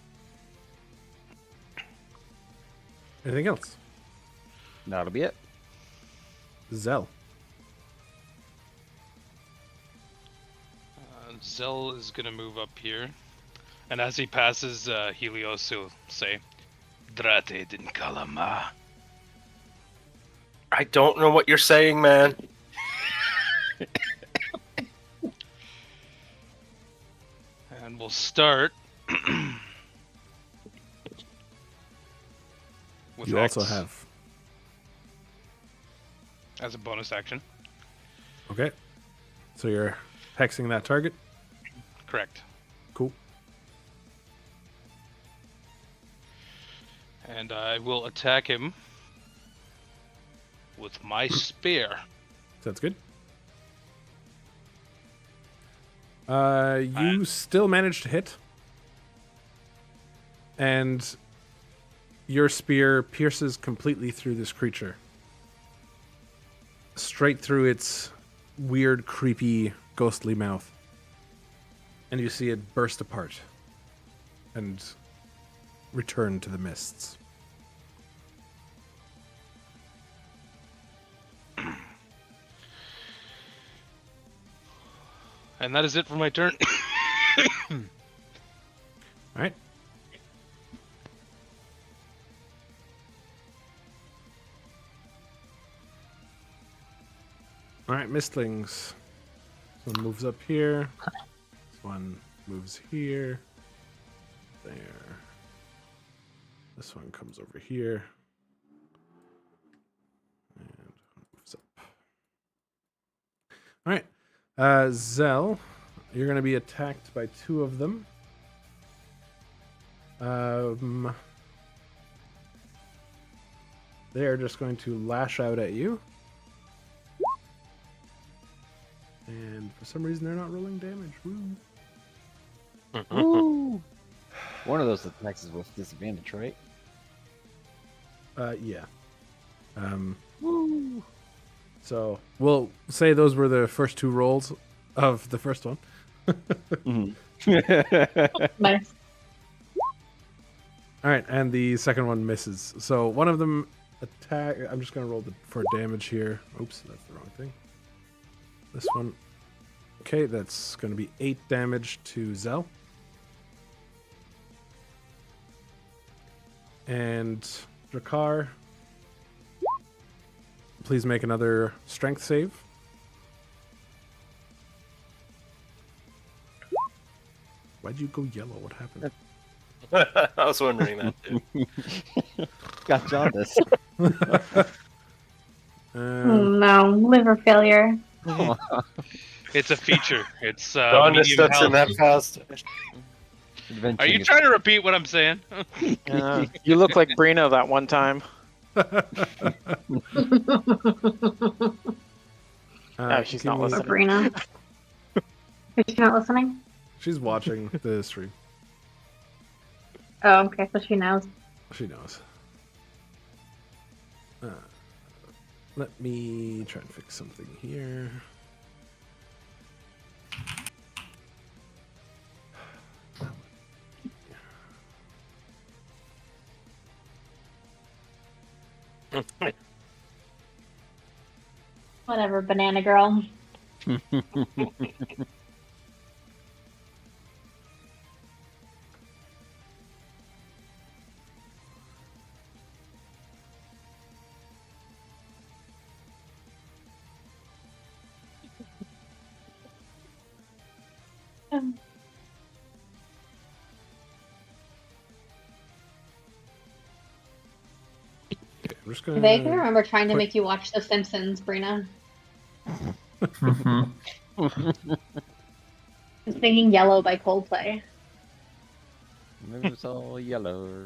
Anything else? That'll be it. Zell. Zell is gonna move up here, and as he passes Helios, he'll say, "Drate din kalama." I don't know what you're saying, man. And we'll start with You also X have. as a bonus action. Okay. So you're hexing that target. Correct. Cool. And I will attack him with my spear. Sounds good. You still manage to hit. And your spear pierces completely through this creature. Straight through its weird, creepy, ghostly mouth. And you see it burst apart and return to the mists. And that is it for my turn. All right. All right, mistlings. This one moves up here. This one moves here. There. This one comes over here. And moves up. All right. Zell, you're going to be attacked by two of them. They are just going to lash out at you. And for some reason, they're not rolling damage. Woo. Woo! One of those attacks is with disadvantage, right? Yeah. Woo! So we'll say those were the first two rolls of the first one. Nice. All right, and the second one misses. So one of them attack. I'm just going to roll for damage here. Oops, that's the wrong thing. This one. Okay, that's going to be 8 damage to Zell. And Drakar, please make another strength save. Why'd you go yellow? What happened? I was wondering that too. Got jaundice. No, liver failure. It's a feature. It's Jaundice medium that's in health. that fast. Are you trying to repeat what I'm saying? You look like Brina that one time. She's not give me- listening. Sabrina. Is she not listening? She's watching the stream. Oh, okay, so she knows. She knows. Let me try and fix something here. Whatever, banana girl. Okay, I'm just gonna. They can remember trying to put- make you watch The Simpsons, Brina. Singing Yellow by Coldplay. Moves all yellow.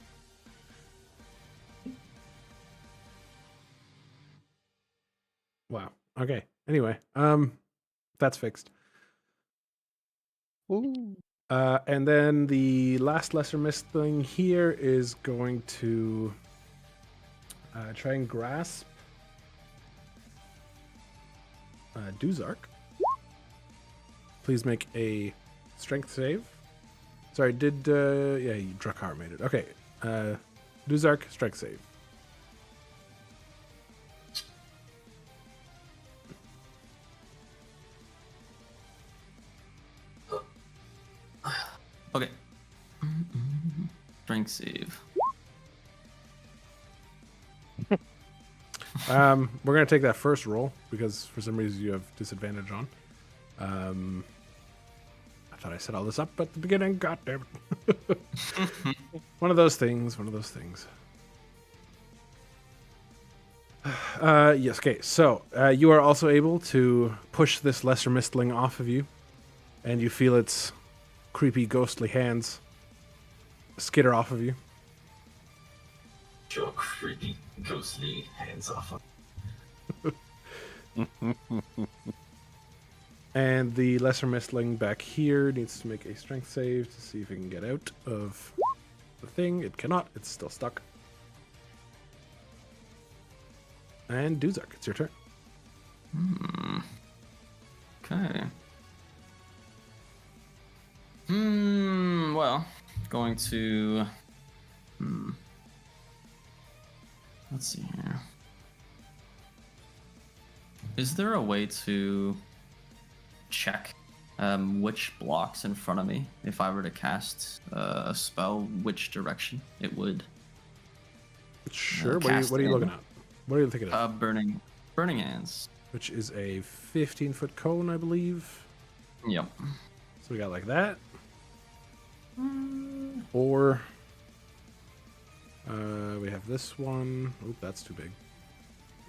Wow. Okay. Anyway, that's fixed. Woo! And then the last lesser mist thing here is going to try and grasp Duzark. Please make a strength save. Sorry, yeah, Drakar made it. Okay. Duzark, strength save. Okay. Strength save. We're gonna take that first roll because for some reason you have disadvantage on. I thought I set all this up at the beginning. God damn it! One of those things. One of those things. Yes. Okay. So you are also able to push this lesser mistling off of you, and you feel its creepy, ghostly hands skitter off of you. Your creepy, ghostly hands off. And the lesser mistling back here needs to make a strength save to see if it can get out of the thing. It cannot. It's still stuck. And Duzark, it's your turn. Okay. Well, going to. Let's see here. Is there a way to check which blocks in front of me, if I were to cast a spell, which direction it would. Sure. Cast What are you in. looking at? What are you thinking of? Burning hands. Which is a 15-foot cone, I believe. Yep. So we got like that. Or we have this one. Oop, that's too big.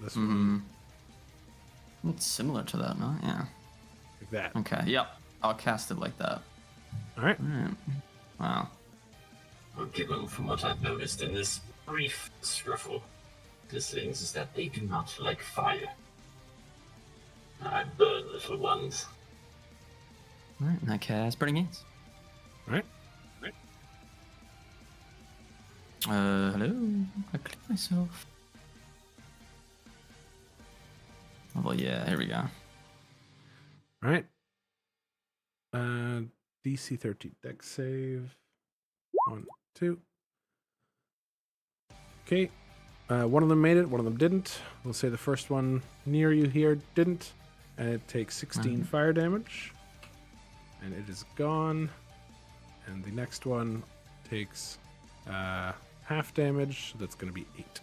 This one. It's similar to that, no? Yeah. Like that. Okay. Yep. I'll cast it like that. All right. Wow. Well, given from what I've noticed in this brief scuffle, these things is that they do not like fire. I burn little ones. All right. And I cast burning hands. All right. Hello. I clicked myself. Oh, well, yeah. Here we go. All right. DC 13 dex save. 1, 2. Okay. One of them made it. One of them didn't. We'll say the first one near you here didn't, and it takes 16 fire damage, and it is gone. And the next one takes half damage. So that's going to be 8.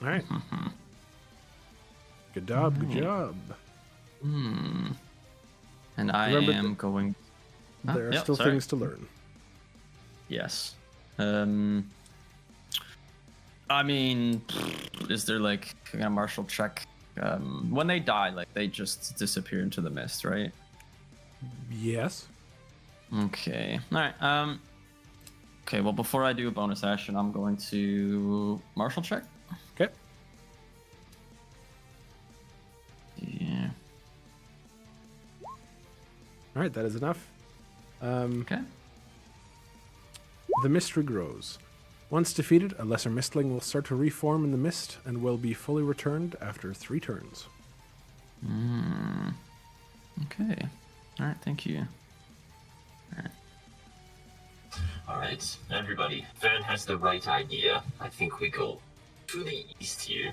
All right. Good job. Good job. And I Remember am going. There are still things to learn. Yes. I mean, is there like a martial check? When they die, like they just disappear into the mist, right? Yes. Okay. All right. Okay. Well, before I do a bonus action, I'm going to martial check. Okay. Yeah. All right, that is enough. Okay. The mystery grows. Once defeated, a lesser mistling will start to reform in the mist and will be fully returned after 3 turns. Okay. All right. Thank you. All right, everybody. Van has the right idea. I think we go to the east here,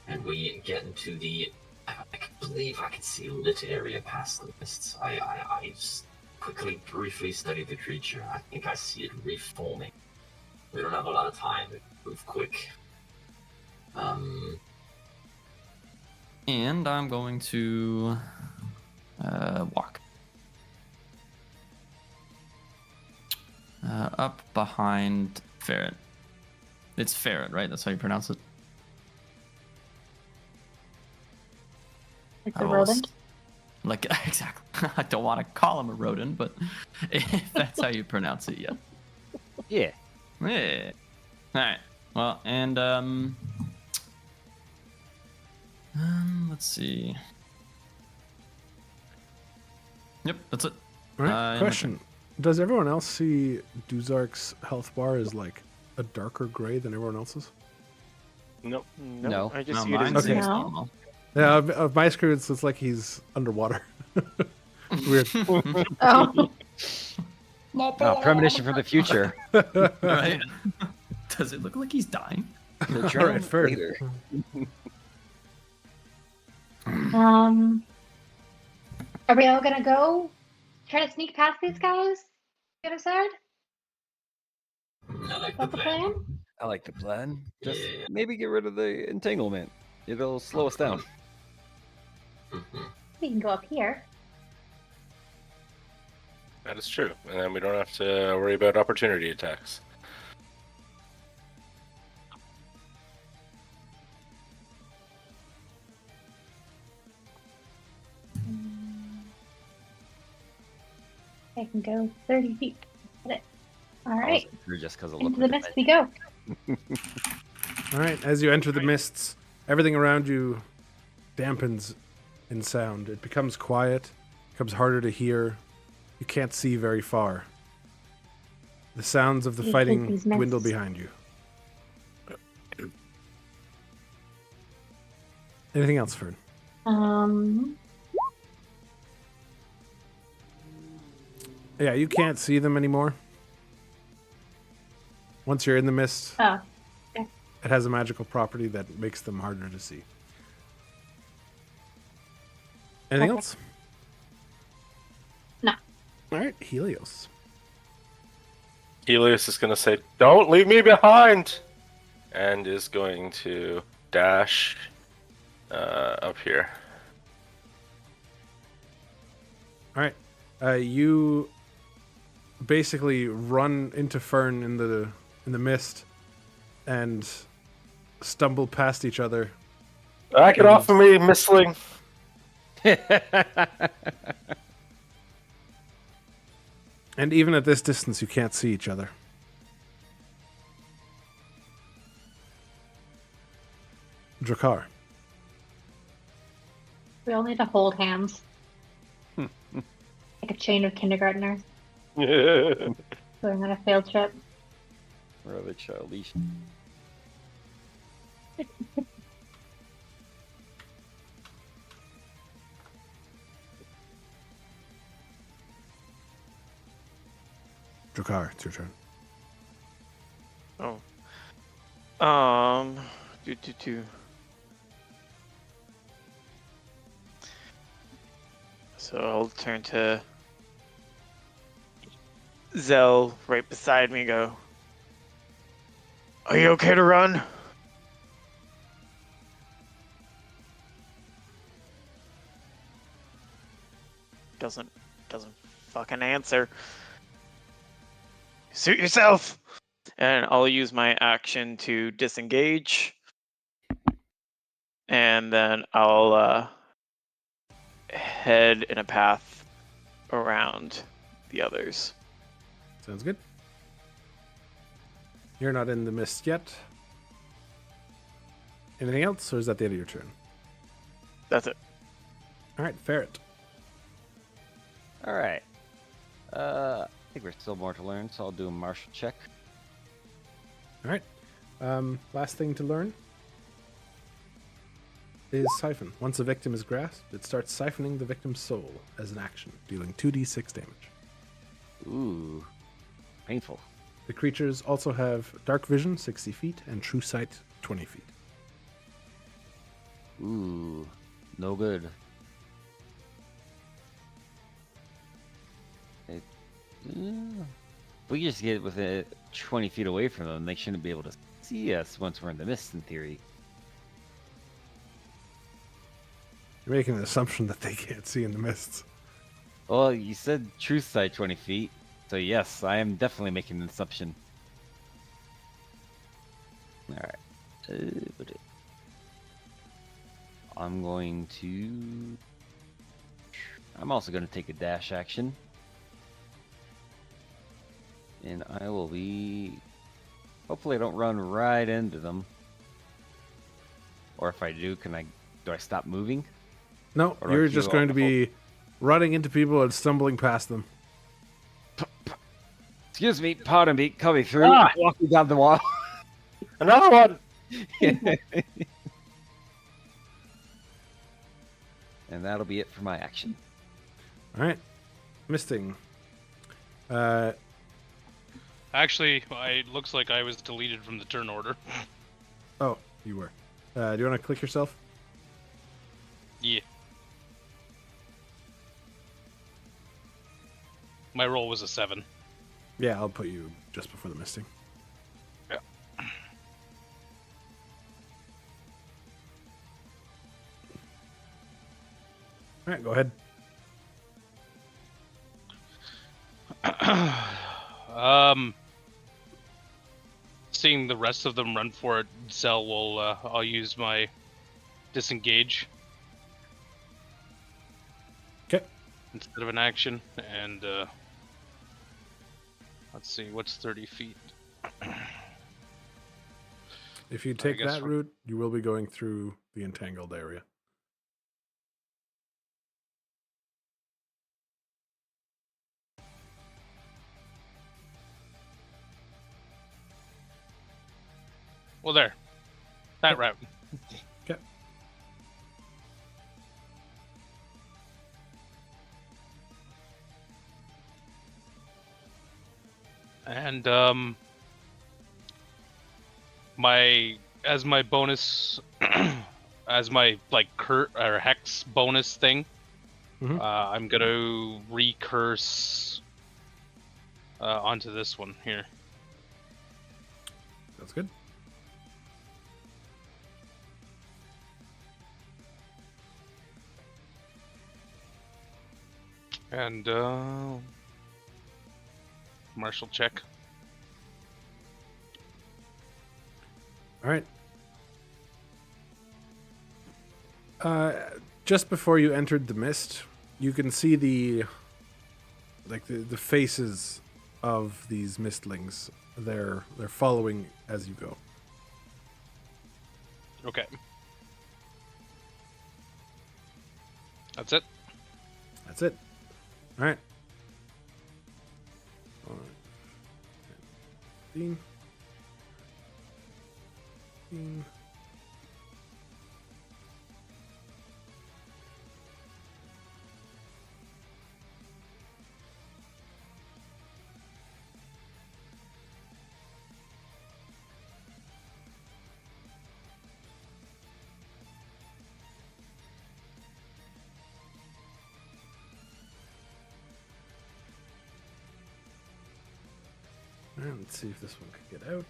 and we get into the. I believe I can see a lit area past the mists. I just quickly, briefly study the creature. I think I see it reforming. We don't have a lot of time. Move quick. And I'm going to walk up behind Ferret. It's Ferret, right? That's how you pronounce it. Like the rodent? Like, exactly. I don't want to call him a rodent, but if that's how you pronounce it, yeah. Yeah. Yeah. All right. Well, and let's see. Yep, that's it. All right, question. Does everyone else see Duzark's health bar as like a darker gray than everyone else's? Nope. No. I just No, see it as mine's Okay. normal. Yeah, of my screen, it's like he's underwater. Weird. Oh. Oh, premonition from the future. Right? Does it look like he's dying? The All journal right, fair. later. Are we all gonna go try to sneak past these guys? The other side? I like Is the that the plan. plan? I like the plan. Just Yeah. maybe get rid of the entanglement. It'll slow us down. We can go up here. That is true. And then we don't have to worry about opportunity attacks. I can go 30 feet. Get it. All right. Just because of Into the mist we go. All right, as you enter the mists, everything around you dampens in sound. It becomes quiet, becomes harder to hear. You can't see very far. The sounds of the You fighting take these dwindle mists. behind you. Anything else, Fern? Yeah, you can't see them anymore. Once you're in the mist, Oh. it has a magical property that makes them harder to see. Anything Okay. else? All right, Helios. Helios is going to say, "Don't leave me behind," and is going to dash up here. All right, you basically run into Fern in the mist and stumble past each other. Back it off of me, Mistling. And even at this distance, you can't see each other. Drakkar. We all need to hold hands. Like a chain of kindergartners going on a field trip. Rather childish. Drakkar, it's your turn. Oh. So I'll turn to Zell right beside me. Go. Are you okay to run? Doesn't fucking answer. Suit yourself. And I'll use my action to disengage. And then I'll head in a path around the others. Sounds good. You're not in the mist yet. Anything else, or is that the end of your turn? That's it. All right, Ferret. All right. I think we're still more to learn, so I'll do a martial check. All right. Last thing to learn is Siphon. Once a victim is grasped, it starts siphoning the victim's soul as an action, dealing 2d6 damage. Ooh, painful. The creatures also have Dark Vision, 60 feet, and True Sight, 20 feet. Ooh, no good. If we just get within 20 feet away from them, they shouldn't be able to see us once we're in the mist, in theory. You're making an assumption that they can't see in the mists. Well, you said truth sight 20 feet, so yes, I am definitely making an assumption. Alright. I'm going to... I'm also going to take a dash action. And I will be... Hopefully I don't run right into them. Or if I do, do I stop moving? No, Or do I you're keep just it going to on be running into people and stumbling past them. Excuse me, pardon me, coming through, walking down the wall. Another one! And that'll be it for my action. All right. Misting. Actually, it looks like I was deleted from the turn order. Oh, you were. Do you want to click yourself? Yeah. My roll was a 7. Yeah, I'll put you just before the misting. Yeah. All right, go ahead. Seeing the rest of them run for it, Zell will, I'll use my disengage. Okay. Instead of an action, and, let's see, what's 30 feet? If you take guess that route, you will be going through the entangled area. Well, there. That route. Okay. And as my bonus as my like curt or hex bonus thing, Mhm. I'm gonna recurse onto this one here. That's good. And martial check. All right. Just before you entered the mist, you can see the faces of these mistlings. They're following as you go. Okay. That's it. That's it. All right. 15. 15. And let's see if this one can get out.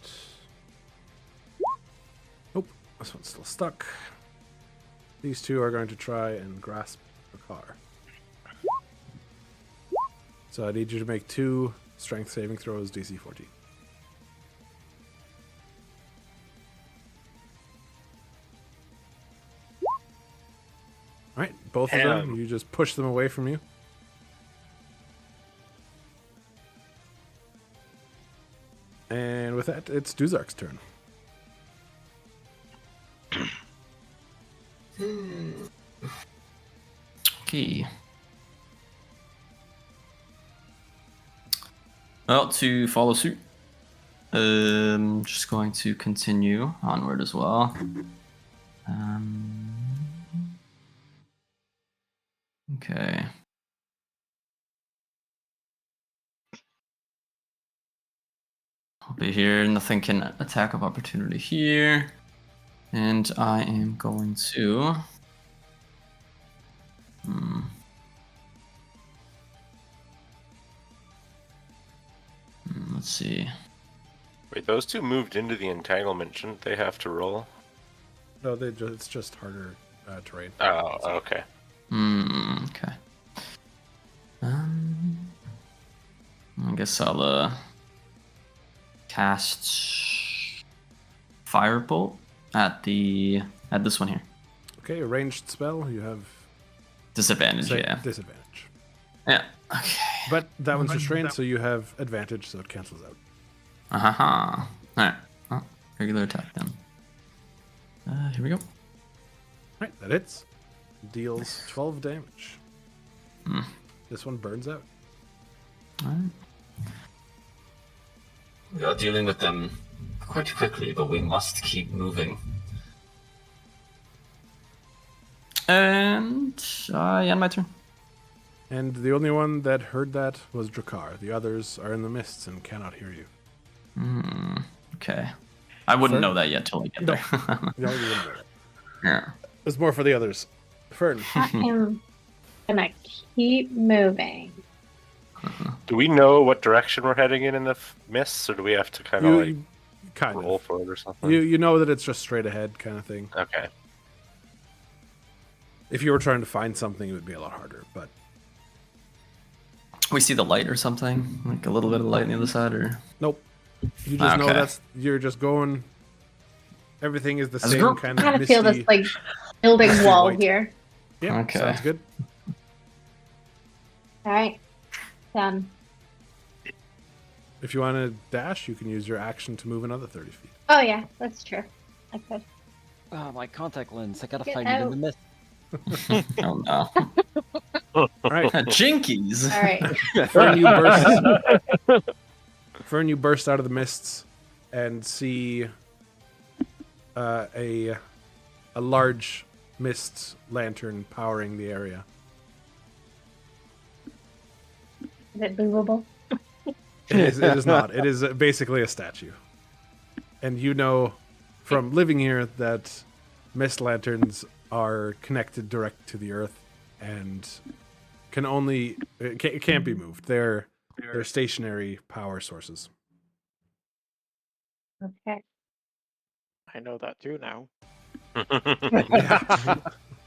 Nope, this one's still stuck. These two are going to try and grasp the car. So I need you to make 2 strength saving throws, DC 14. All right, both of them, you just push them away from you. And with that, it's Duzark's turn. Okay. Well, to follow suit, just going to continue onward as well. Okay. I'll be here. Nothing can attack of opportunity here. And I am going to... Let's see. Wait, those two moved into the entanglement. Shouldn't they have to roll? No, it's just harder terrain. Oh, okay. Okay. I guess I'll cast Firebolt at this one here. Okay, a ranged spell. You have Disadvantage, yeah. Disadvantage. Yeah. Okay. But that one's restrained, so you have advantage, so it cancels out. Alright. Well, regular attack then. Here we go. Alright, that hits. Deals 12 damage. This one burns out. Alright. We are dealing with them quite quickly, but we must keep moving. And end my turn. And the only one that heard that was Drakkar. The others are in the mists and cannot hear you. Okay. I wouldn't Fern? know that yet till I get there. No, you wouldn't know that. Yeah. It's more for the others. Fern. I am gonna keep moving. Do we know what direction we're heading in the mists, or do we have to kind of like kind roll of. for it or something? You know that it's just straight ahead kind of thing. Okay. If you were trying to find something, it would be a lot harder. But We see the light or something? Like a little bit of light on the other side, or? nope. You just know Okay. you're just going. Everything is the As a same group. kind I of kind of feel misty. this like building wall white. here. Yeah, Okay. sounds good. All right, done. If you want to dash, you can use your action to move another 30 feet. Oh yeah, that's true. I could. Oh, my contact lens. I gotta Get find it in out. the mist. Oh no. All right. Jinkies! All right. Fern, you burst out of the mists and see a large mist lantern powering the area. Is it movable? It is not. It is basically a statue. And you know from living here that mist lanterns are connected direct to the earth, and can only it can't be moved. They're stationary power sources. Okay. I know that too now.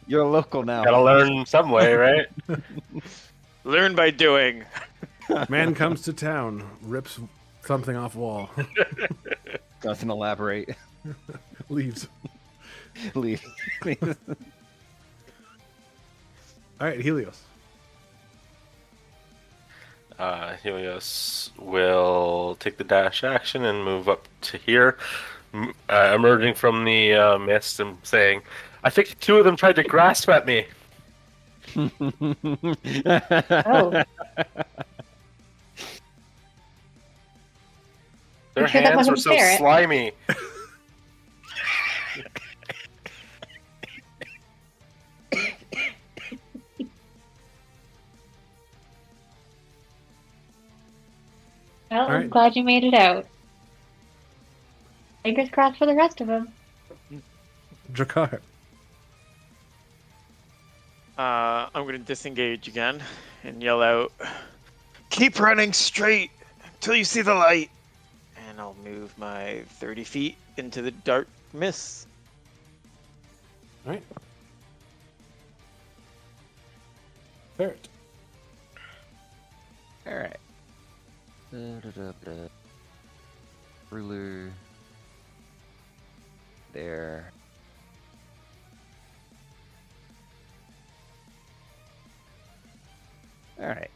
You're a local now. Gotta learn some way, right? Learn by doing. Man comes to town, rips something off wall, Doesn't elaborate. leaves. Leave. All right, Helios. Helios will take the dash action and move up to here, emerging from the mist and saying, "I think 2 of them tried to grasp at me." Oh. Their I'm sure that hands were wasn't so Ferret. slimy. Well, I'm right. glad you made it out. Fingers crossed for the rest of them. Drakkar. I'm gonna disengage again and yell out, "Keep running straight until you see the light." And I'll move my 30 feet into the dark mist. All right. Ferret. All right. Da-da-da-da. Ruler. There. All right.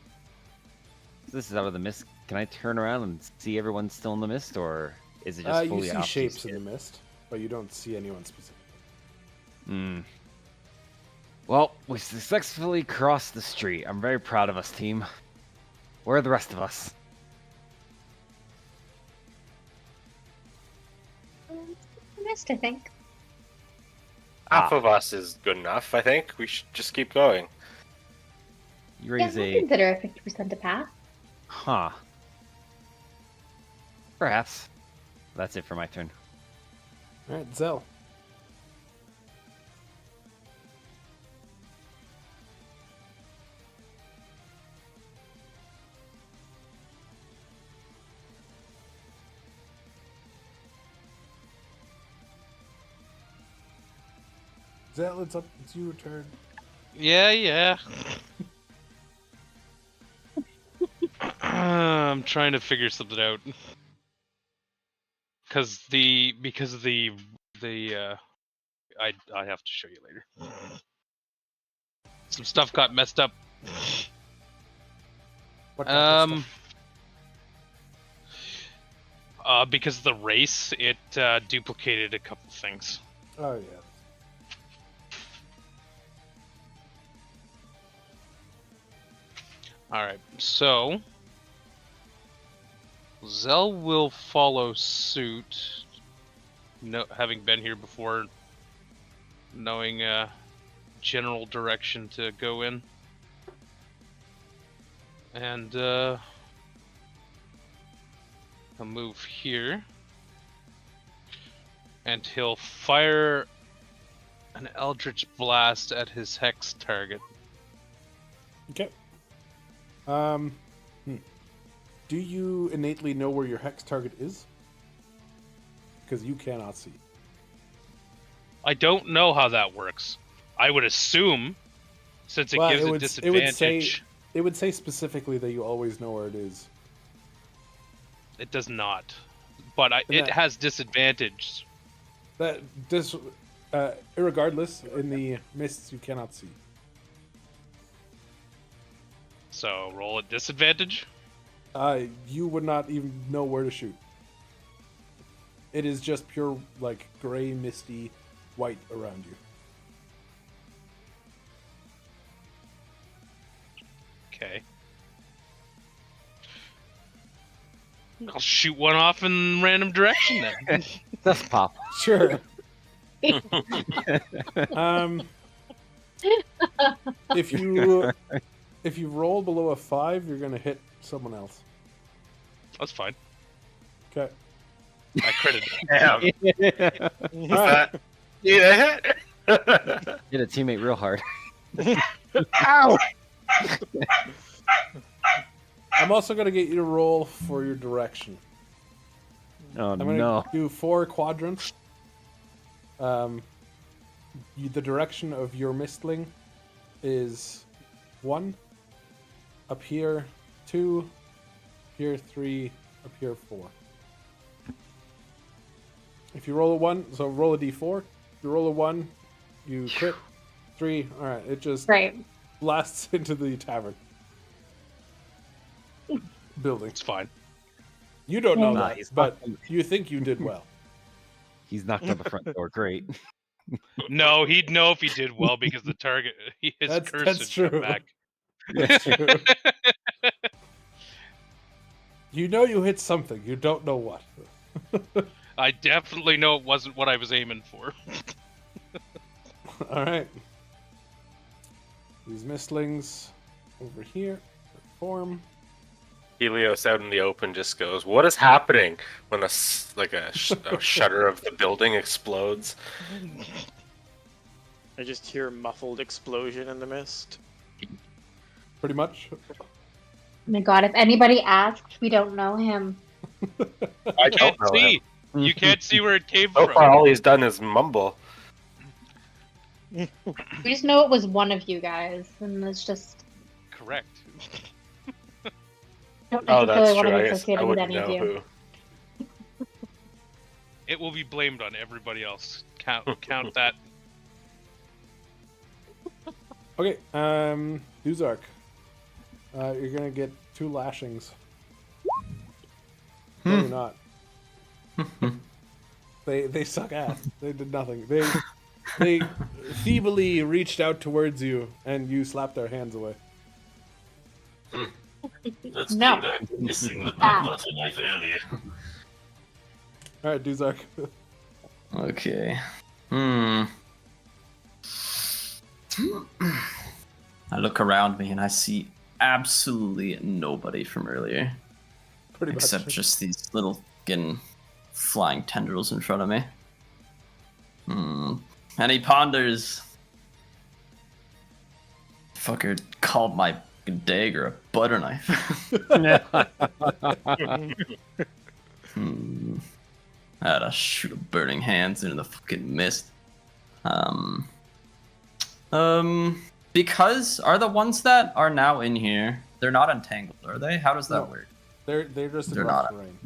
So this is out of the mist. Can I turn around and see everyone still in the mist, or is it just You fully see off? shapes in the mist, but you don't see anyone specifically. Hmm. Well, we successfully crossed the street. I'm very proud of us, team. Where are the rest of us? Missed, I think. Half of us is good enough, I think. We should just keep going. You Yeah, raise I'll a... consider a 50% to pass. Huh. Perhaps. That's it for my turn. All right, Zell. Zell, it's your turn. Yeah. I'm trying to figure something out. Because I have to show you later. Some stuff got messed up. What type of stuff? Because of the race, it duplicated a couple things. Oh yeah. Alright, so Zell will follow suit, having been here before, knowing general direction to go in. And I'll move here. And he'll fire an Eldritch Blast at his Hex target. Okay. Do you innately know where your hex target is? Because you cannot see. I don't know how that works. I would assume, since it gives a disadvantage. It would say specifically that you always know where it is. It does not, but it has disadvantage. Irregardless, in the mists you cannot see. So roll at disadvantage. You would not even know where to shoot. It is just pure, like, gray, misty, white around you. Okay. I'll shoot one off in random direction then. That's pop. Sure. If you roll below a 5, you're gonna hit someone else. That's fine. Okay. I critted. Damn. That hit? Hit a teammate real hard. Ow! I'm also going to get you to roll for your direction. Oh I'm going to no. do 4 quadrants. The direction of your mistling is 1, up here 2, up here 3, up here 4. If you roll a 1, so roll a d4. If you roll a 1, you crit. 3, all right, it just Right. blasts into the tavern building. It's fine. You don't know Nah, that, he's but not- you think you did well. He's knocked on the front door. Great. No, he'd know if he did well because the target, his That's- curse that's would come true. back. That's true. You know you hit something, you don't know what. I definitely know it wasn't what I was aiming for. All right. These mistlings over here form. Helios out in the open just goes, "What is happening?" When a shutter of the building explodes. I just hear a muffled explosion in the mist. Pretty much. Oh my god, if anybody asks, we don't know him. I You can't don't know see. him. You can't see where it came So from. far, all he's done is mumble. We just know it was one of you guys, and it's just Correct. don't Oh, necessarily that's want true. to I be guess I associated with wouldn't any of know you. who. It will be blamed on everybody else. Count that. Okay, Duzark. You're gonna get 2 lashings. No, you're not. They suck ass. They did nothing. They feebly reached out towards you, and you slapped their hands away. That's No. payback. Missing the Ah. butter knife earlier. All right, Duzark. Okay. I look around me and I see absolutely nobody from earlier, Pretty except much. just these little fucking flying tendrils in front of me. And he ponders. Fucker called my dagger a butter knife. I had to shoot a burning hands into the fucking mist. Because are the ones that are now in here, they're not entangled, are they? How does that No. work? They're just in They're rough not. terrain.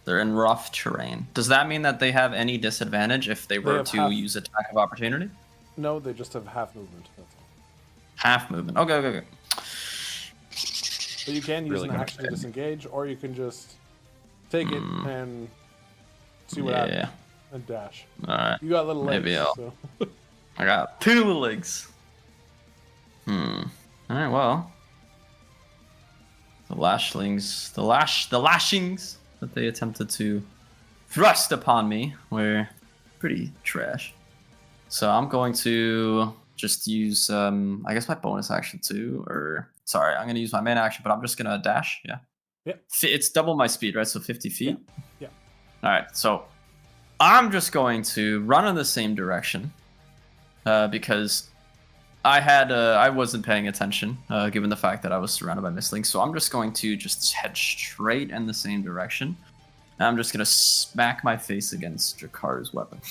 They're in rough terrain. Does that mean that they have any disadvantage if they were have to half- use attack of opportunity? No, they just have half movement. That's all. Half movement. Okay. But you can use Really an gonna action to bad. disengage, or you can just take it and see what happens Yeah. and dash. Alright. You got little legs, Maybe I'll- so I got 2 legs. Alright, well. The lashlings, the lashings that they attempted to thrust upon me were pretty trash. So I'm going to just use, I guess my bonus action too, or sorry, I'm going to use my main action, but I'm just going to dash, yeah? Yep. It's double my speed, right? So 50 feet? Yeah. Alright, so I'm just going to run in the same direction because I wasn't paying attention given the fact that I was surrounded by mistlings. So I'm just going to just head straight in the same direction. And I'm just going to smack my face against Drakar's weapon.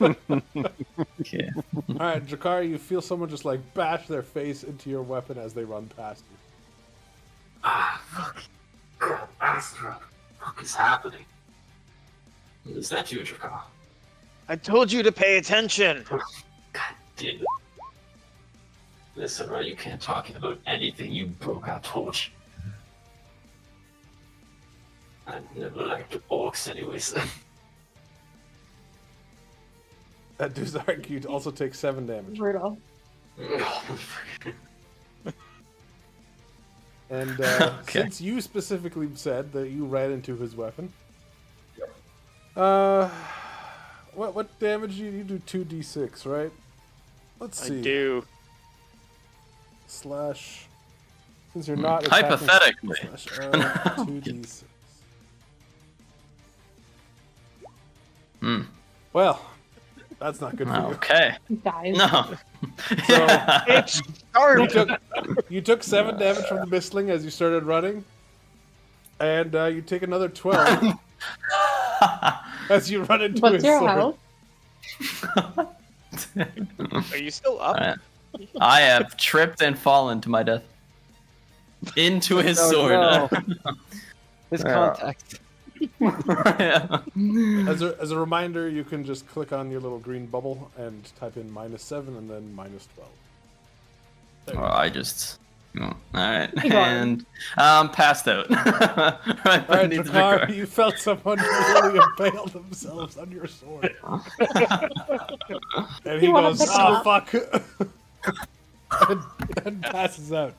Okay. all right, Jakar, you feel someone just like bash their face into your weapon as they run past you. Ah, fuck. God, Astra. What the fuck is happening? Is that you, Dracar? I told you to pay attention. God damn it. Listen, right, you can't talk about anything. You broke our torch. I never liked orcs anyways. At Duzark, you also take 7 damage. Brutal. And Okay. since you specifically said that you ran into his weapon, what damage do you do? 2d6, right? Let's see. I do. Slash. Since you're not attacking, Hypothetically. slash, 2d6. Well, that's not good for you. Okay. Guys. No. So- It's start. You took 7 damage from the mistling as you started running, and you take another 12 as you run into What's his your sword. health? Are you still up? Alright. I have tripped and fallen to my death. Into his Oh, sword. no. His Yeah. contact. Yeah. As a reminder, you can just click on your little green bubble and type in -7 and then -12. There you Well, go. I just. Alright. Keep going. And passed out. Right All right, beneath the Drakkar, car. you felt someone really impale themselves on your sword. And he You wanna goes, pick him "Oh, up?" fuck." and passes out.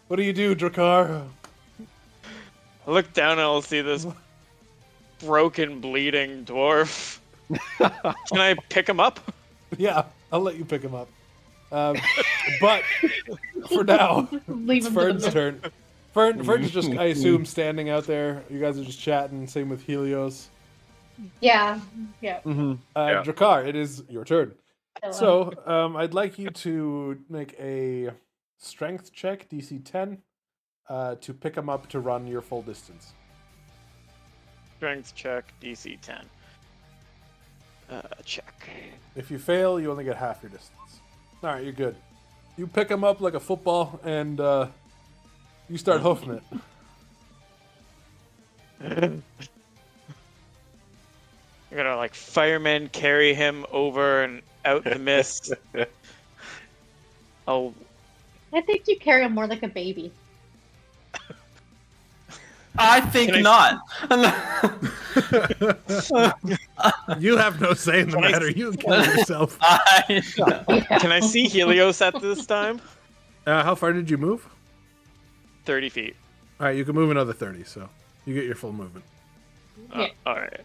What do you do, Drakkar? I look down and I'll see this broken, bleeding dwarf. Can I pick him up? Yeah, I'll let you pick him up. But for now, Leave it's him to the Fern's mist. turn. Fern is just, I assume, standing out there. You guys are just chatting. Same with Helios. Yeah. Drakkar, it is your turn. Hello. So, I'd like you to make a strength check, DC 10, to pick him up to run your full distance. Strength check, DC 10. Check. If you fail, you only get half your distance. All right, you're good. You pick him up like a football, and you start hoofing it. I'm gonna like firemen carry him over and out the mist. Oh, I think you carry him more like a baby. I think Can not. You have no say in the matter. You kill yourself. can I see Helios at this time? How far did you move? 30 feet. All right, you can move another 30, so you get your full movement. Yeah. All right.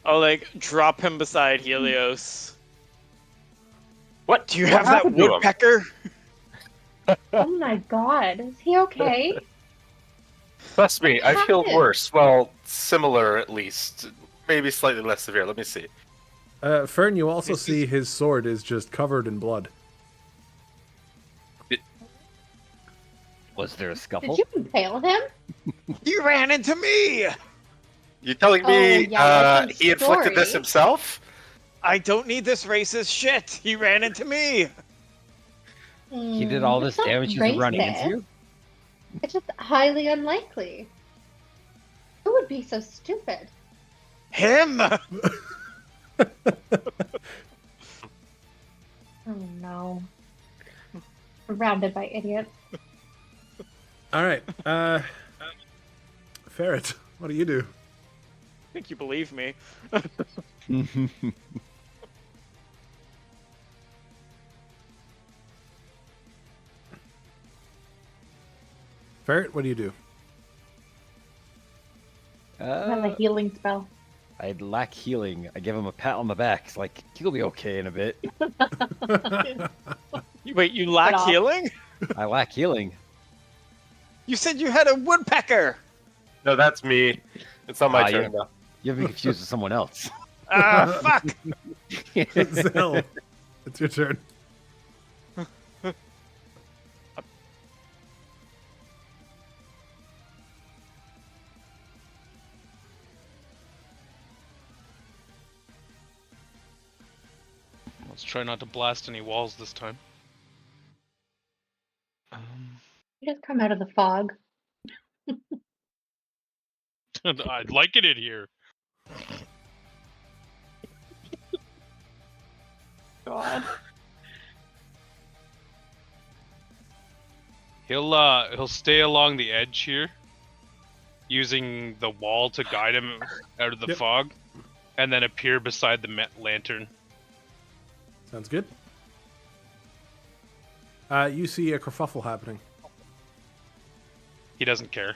I'll like drop him beside Helios. What? Do you have that happened to him? woodpecker? Oh my god, is he okay? Trust me, I feel happened? worse. Well, similar at least. Maybe slightly less severe. Let me see. Fern, you also see his sword is just covered in blood. Was there a scuffle? Did you impale him? You ran into me! You telling Oh, me yeah, that's his he inflicted this story. himself? I don't need this racist shit. He ran into me. He did all this It's not damage he's running racist. into you? It's just highly unlikely. Who would be so stupid? Him. Oh no. Surrounded by idiots. All right, Ferret, what do you do? I think you believe me. Ferret, what do you do? I have a healing spell. I'd lack healing. I give him a pat on the back. It's like, he'll be okay in a bit. Wait, you lack off. healing? I lack healing. You said you had a woodpecker. No, that's me. It's not my Ah, turn. yeah. You have me confused with someone else. Ah, fuck. Zell, it's your turn. Let's try not to blast any walls this time. You just come out of the fog. I'd like it in here. God. He'll stay along the edge here, using the wall to guide him out of the Yep. fog, and then appear beside the lantern. Sounds good. You see a kerfuffle happening. He doesn't care.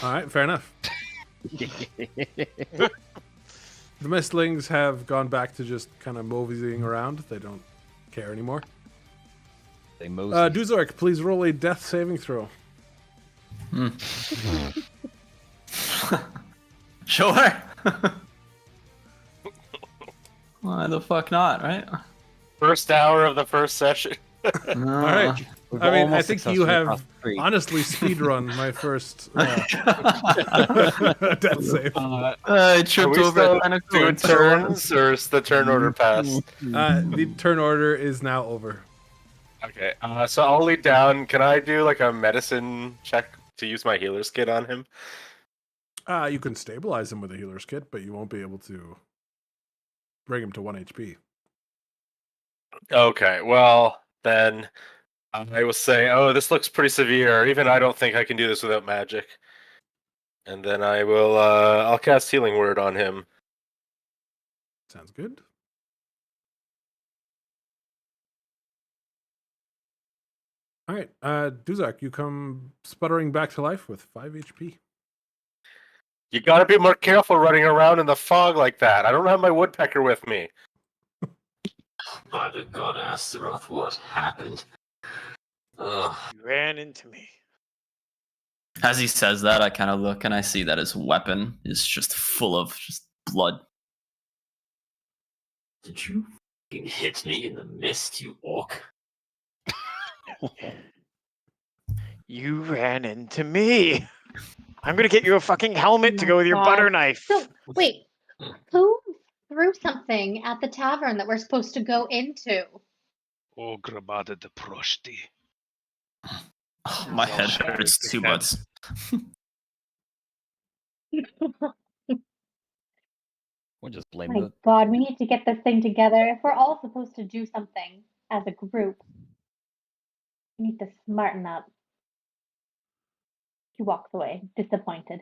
All right, fair enough. The mistlings have gone back to just kind of moseying around. They don't care anymore. They mosey. Duzork, please roll a death saving throw. Sure. Why the fuck not, right? First hour of the first session. No. All right. We've I mean, I almost think you successfully have crossed the street. honestly speedrun my first death save. I Are tripped we over still a tentacle doing and so on. turns, or is the turn order passed? The turn order is now over. Okay, so I'll lead down. Can I do like a medicine check to use my healer's kit on him? You can stabilize him with a healer's kit, but you won't be able to bring him to 1 HP. Okay, well, then I will say, oh, this looks pretty severe. Even I don't think I can do this without magic. And then I will, I'll cast Healing Word on him. Sounds good. All right, Duzak, you come sputtering back to life with 5 HP. You gotta be more careful running around in the fog like that. I don't have my woodpecker with me. By the god Astaroth, what happened? Ugh. You ran into me. As he says that, I kind of look and I see that his weapon is just full of just blood. Did you fucking hit me in the mist, you orc? You ran into me. I'm gonna get you a fucking helmet to Oh go with your God. butter knife. So, wait, who threw something at the tavern that we're supposed to go into? Oh, grabada de prosti. Oh, my head hurts too much. We'll just blame My the. God, we need to get this thing together. If we're all supposed to do something as a group, we need to smarten up. He walks away, disappointed.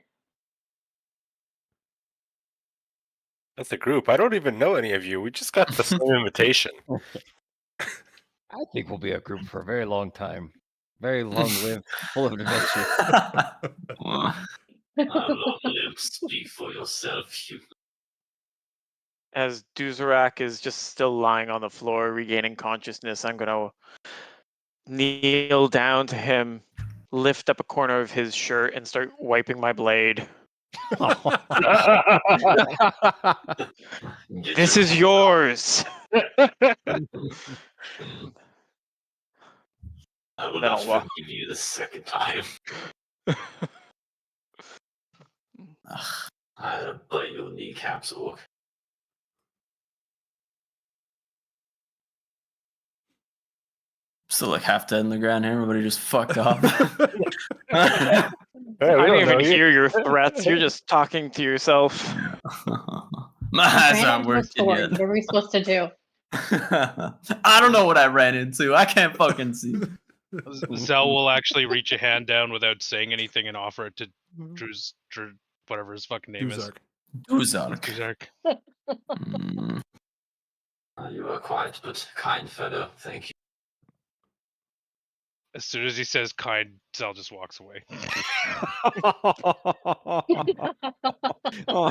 That's a group. I don't even know any of you. We just got the same invitation. I think we'll be a group for a very long time. Very long-lived, full of adventure. How long live? Speak for yourself, you. As Duzarak is just still lying on the floor, regaining consciousness, I'm gonna kneel down to him, lift up a corner of his shirt, and start wiping my blade. This is yours. I will Then not I'll walk. forgive you the second time. I'll bite your kneecaps, orc. Still like half dead in the ground here. Everybody just fucked off. Hey, we I don't don't even know you. hear your threats. You're just talking to yourself. My eyes Ran aren't into a working sword. yet. What are we supposed to do? I don't know what I ran into. I can't fucking see. Zell will actually reach a hand down without saying anything and offer it to Drew's whatever his fucking name Duzak. Duzark. is. Duzark. Mm. You are quiet but kind fellow, thank you. As soon as he says kind, Zell just walks away. This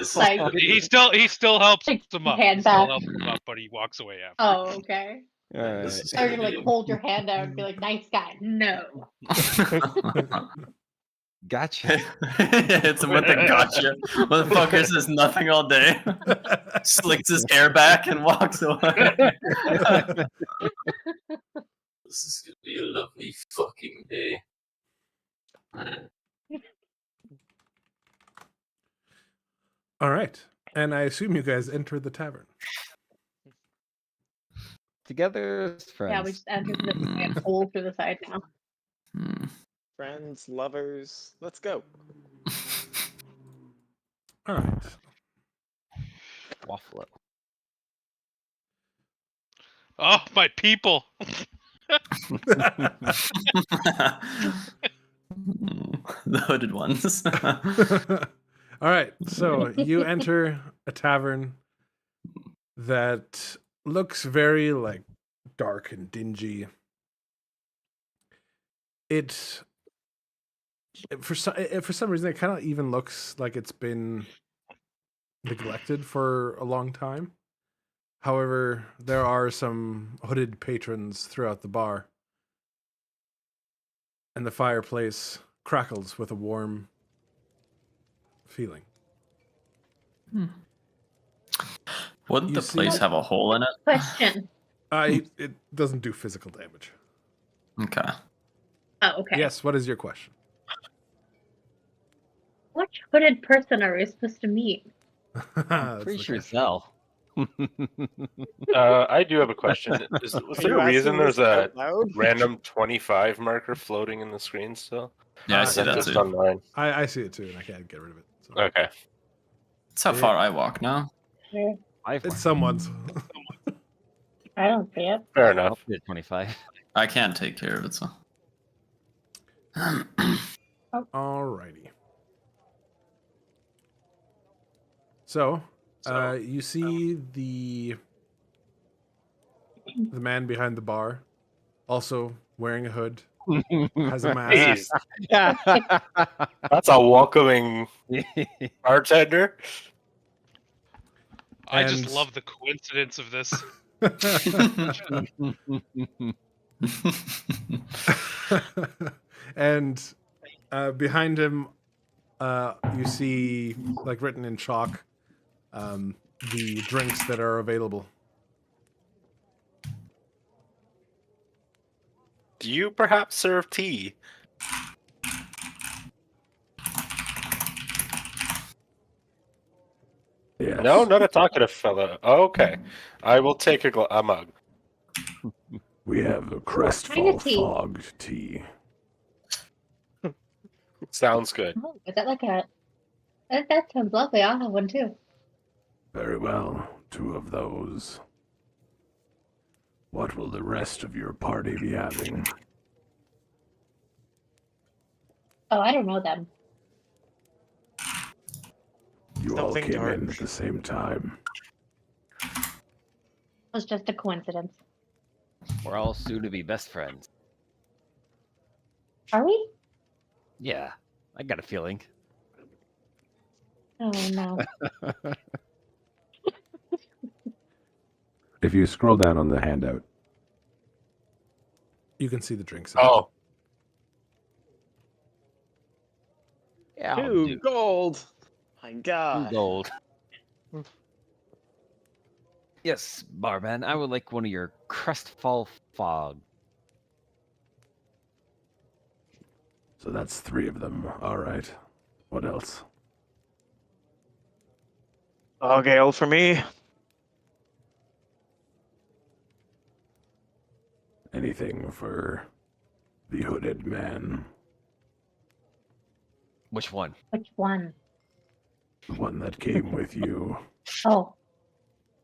is Like- gonna He be still helps Take him up. hand He still back. helps him up, but he walks away after. Oh, okay. All right. this is I was gonna gonna be like hold your hand out and be like, "Nice guy." No. Gotcha. Hits him with a gotcha. Motherfucker says nothing all day. Slicks his hair back and walks away. This is gonna be a lovely fucking day. All right. And I assume you guys enter the tavern. Together as friends. Yeah, we just entered this giant hole through the side now. Hmm. Friends, lovers, let's go. All right. Waffle. Oh, my people! The hooded ones. All right. So you enter a tavern that looks very like dark and dingy. For some reason it kind of even looks like it's been neglected for a long time. However, there are some hooded patrons throughout the bar, and the fireplace crackles with a warm feeling. Wouldn't You the place see- have a hole in it? Question. It doesn't do physical damage. Okay. Oh, okay. Yes, what is your question? Which hooded person are we supposed to meet? I'm That's pretty the sure question. Zell. I do have a question. Was Are there you a reason asking there's this a out loud? random 25 marker floating in the screen still? Yeah, I Uh, see That's that just too. on mine. I see it too, and I can't get rid of it. So. Okay. That's how far I walk now. Yeah, It's someone's. I don't see it. Fair enough. 25. I can't take care of it, so. Alrighty. So, you see the man behind the bar, also wearing a hood, has a mask. Jeez, that's a welcoming bartender. I just And- love the coincidence of this. And behind him, you see, like written in chalk, the drinks that are available. Do you perhaps serve tea? Yes. No, not a talkative fellow. Okay. I will take a mug. We have a crestfall fogged tea. Sounds good. Oh, is that like a? That sounds lovely. I'll have one too. Very well. 2 of those. What will the rest of your party be having? Oh, I don't know them. You all Something came dark. in at the same time. It was just a coincidence. We're all soon to be best friends. Are we? Yeah, I got a feeling. Oh no. If you scroll down on the handout, You can see the drinks. Oh, Yeah, I'll 2 do gold. My 2 God. gold. Yes, barman, I would like one of your crestfall fog. so that's 3 of them. All right. What else? Fog ale for me. Anything for the hooded man? Which one? Which one? The one that came with you. Oh.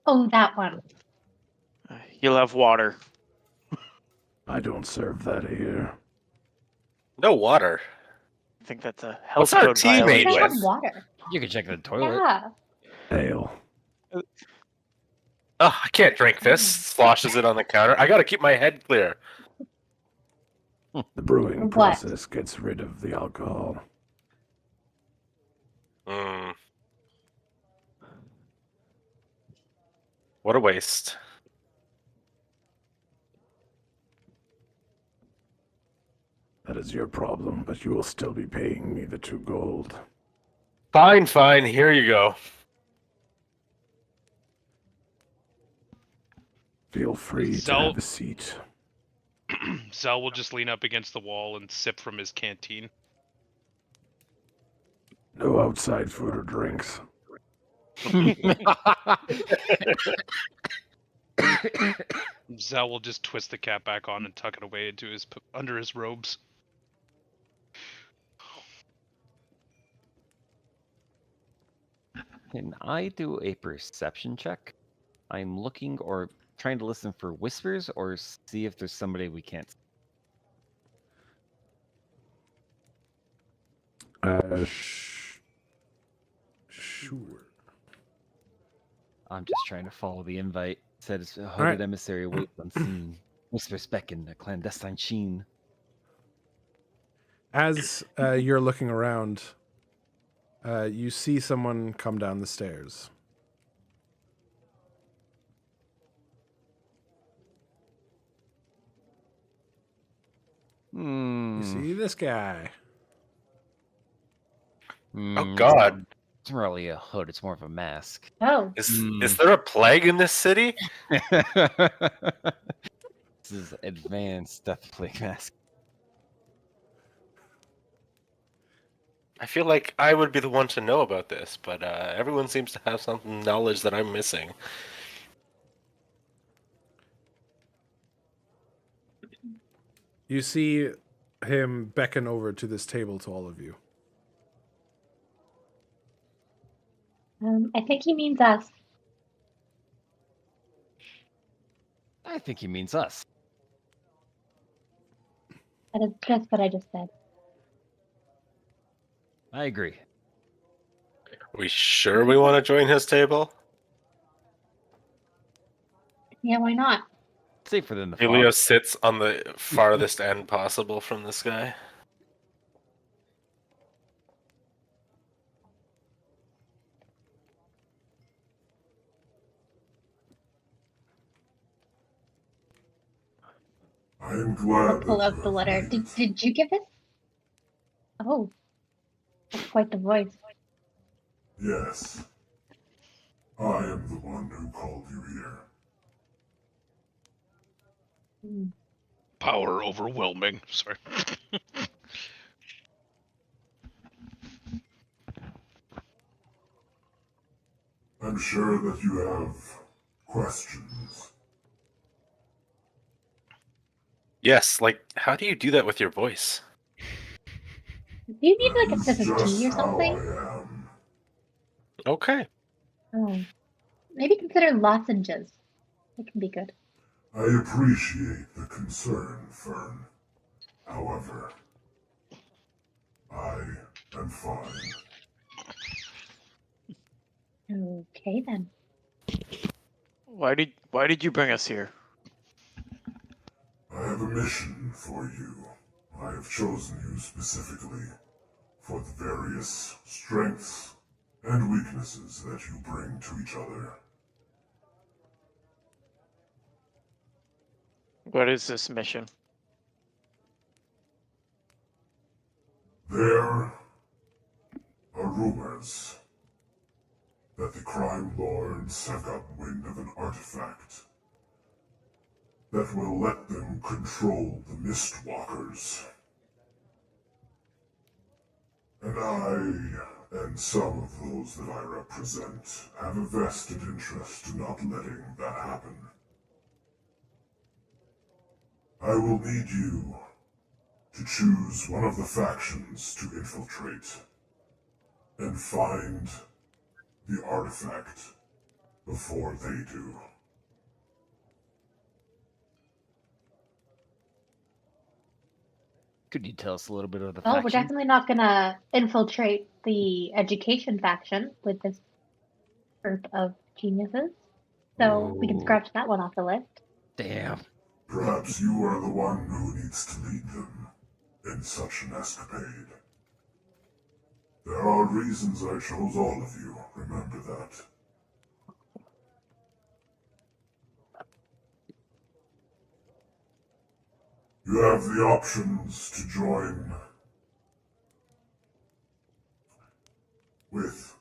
Oh, that one. You'll have water. I don't serve that here. no water. I think that's a What's health our code tea I made think I violation. have with? water. You can check the toilet. Yeah. Ale. Oh, I can't drink this. Sloshes it on the counter. I gotta keep my head clear. The brewing What? process gets rid of the alcohol. Mm. What a waste. That is your problem, but you will still be paying me the 2 gold. Fine, fine. Here you go. Feel free to Zell- have a seat. Zell will just lean up against the wall and sip from his canteen. No outside food or drinks. Zell will just twist the cap back on and tuck it away into his under his robes. Can I do a perception check? I'm looking or trying to listen for whispers or see if there's somebody we can't. Sure. I'm just trying to follow the invite. It says a hooded right. emissary waits unseen. Whispers beckon a clandestine sheen. As you're looking around, you see someone come down the stairs. You see this guy. Oh God. It's not really a hood. It's more of a mask. Oh, Is there a plague in this city? This is advanced death plague mask. I feel like I would be the one to know about this, but everyone seems to have some knowledge that I'm missing. You see him beckon over to this table to all of you. I think he means us. I think he means us. That is just what I just said. I agree. We sure we want to join his table? Yeah, why not? Safer than the Helio fog. sits on the farthest end possible from this guy. I am I'll glad pull that out you the have letter. made it. Did you give this? Oh, that's quite the voice. Yes. I am the one who called you here. Hmm. Power overwhelming. Sorry. I'm sure that you have questions. Yes, like, how do you do that with your voice? Do you need That like a is sip of just tea or how something? I am. Okay. Oh, maybe consider lozenges. It can be good. I appreciate the concern, Fern. However, I am fine. Okay then. Why did you bring us here? I have a mission for you. I have chosen you specifically for the various strengths and weaknesses that you bring to each other. What is this mission? There are rumors that the crime lords have gotten wind of an artifact that will let them control the Mistwalkers. And I, and some of those that I represent, have a vested interest in not letting that happen. I will need you to choose one of the factions to infiltrate and find the artifact before they do. Could you tell us a little bit of the Well, we're faction? definitely not gonna infiltrate the education faction with this group of geniuses. So we can Ooh. scratch that one off the list. Damn. Perhaps you are the one who needs to lead them in such an escapade. There are reasons I chose all of you, remember that. You have the options to join with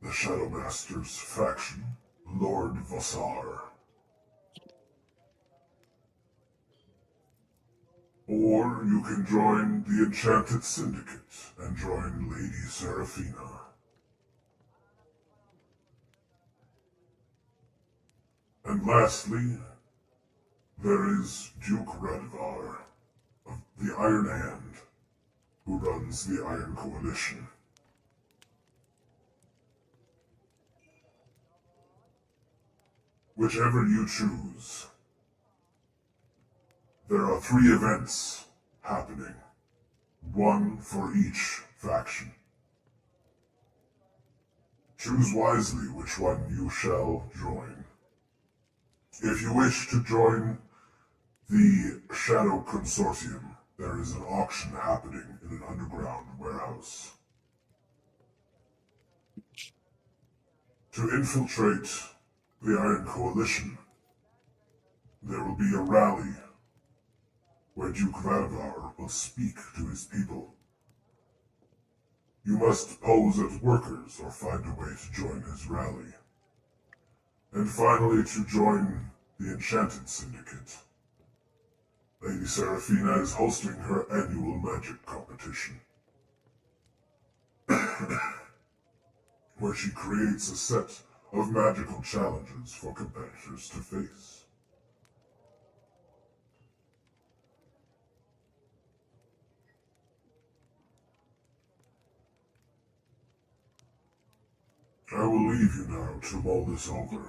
the Shadow Master's faction, Lord Vassar. Or you can join the Enchanted Syndicate and join Lady Seraphina. And lastly, there is Duke Radvar of the Iron Hand, who runs the Iron Coalition. Whichever you choose, there are 3 events happening, one for each faction. Choose wisely which one you shall join. If you wish to join the Shadow Consortium, there is an auction happening in an underground warehouse. To infiltrate the Iron Coalition, there will be a rally where Duke Radvar will speak to his people. You must pose as workers or find a way to join his rally. And finally, to join the Enchanted Syndicate. Lady Seraphina is hosting her annual magic competition, where she creates a set of magical challenges for competitors to face. I will leave you now to mull this over.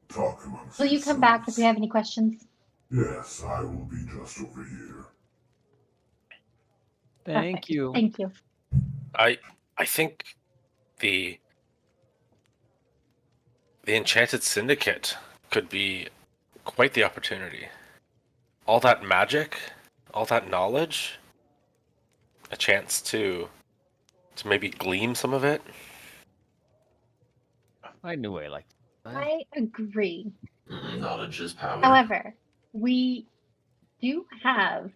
Talk amongst Will you come back if we have any questions? Yes, I will be just over here. Thank Perfect. you. Thank you. I think the Enchanted Syndicate could be quite the opportunity. All that magic, all that knowledge, a chance to maybe glean some of it. I knew I liked that. I agree. Knowledge is power. However, we do have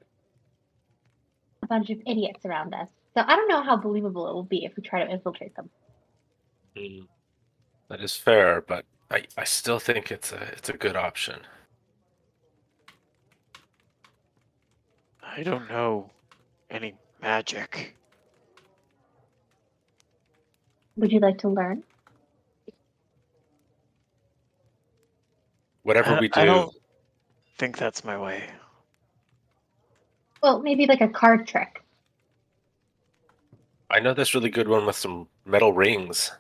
a bunch of idiots around us. So I don't know how believable it will be if we try to infiltrate them. That is fair, but I still think it's a good option. I don't know any magic. Would you like to learn? Whatever we do, I don't think that's my way. Well, maybe like a card trick. I know this really good one with some metal rings.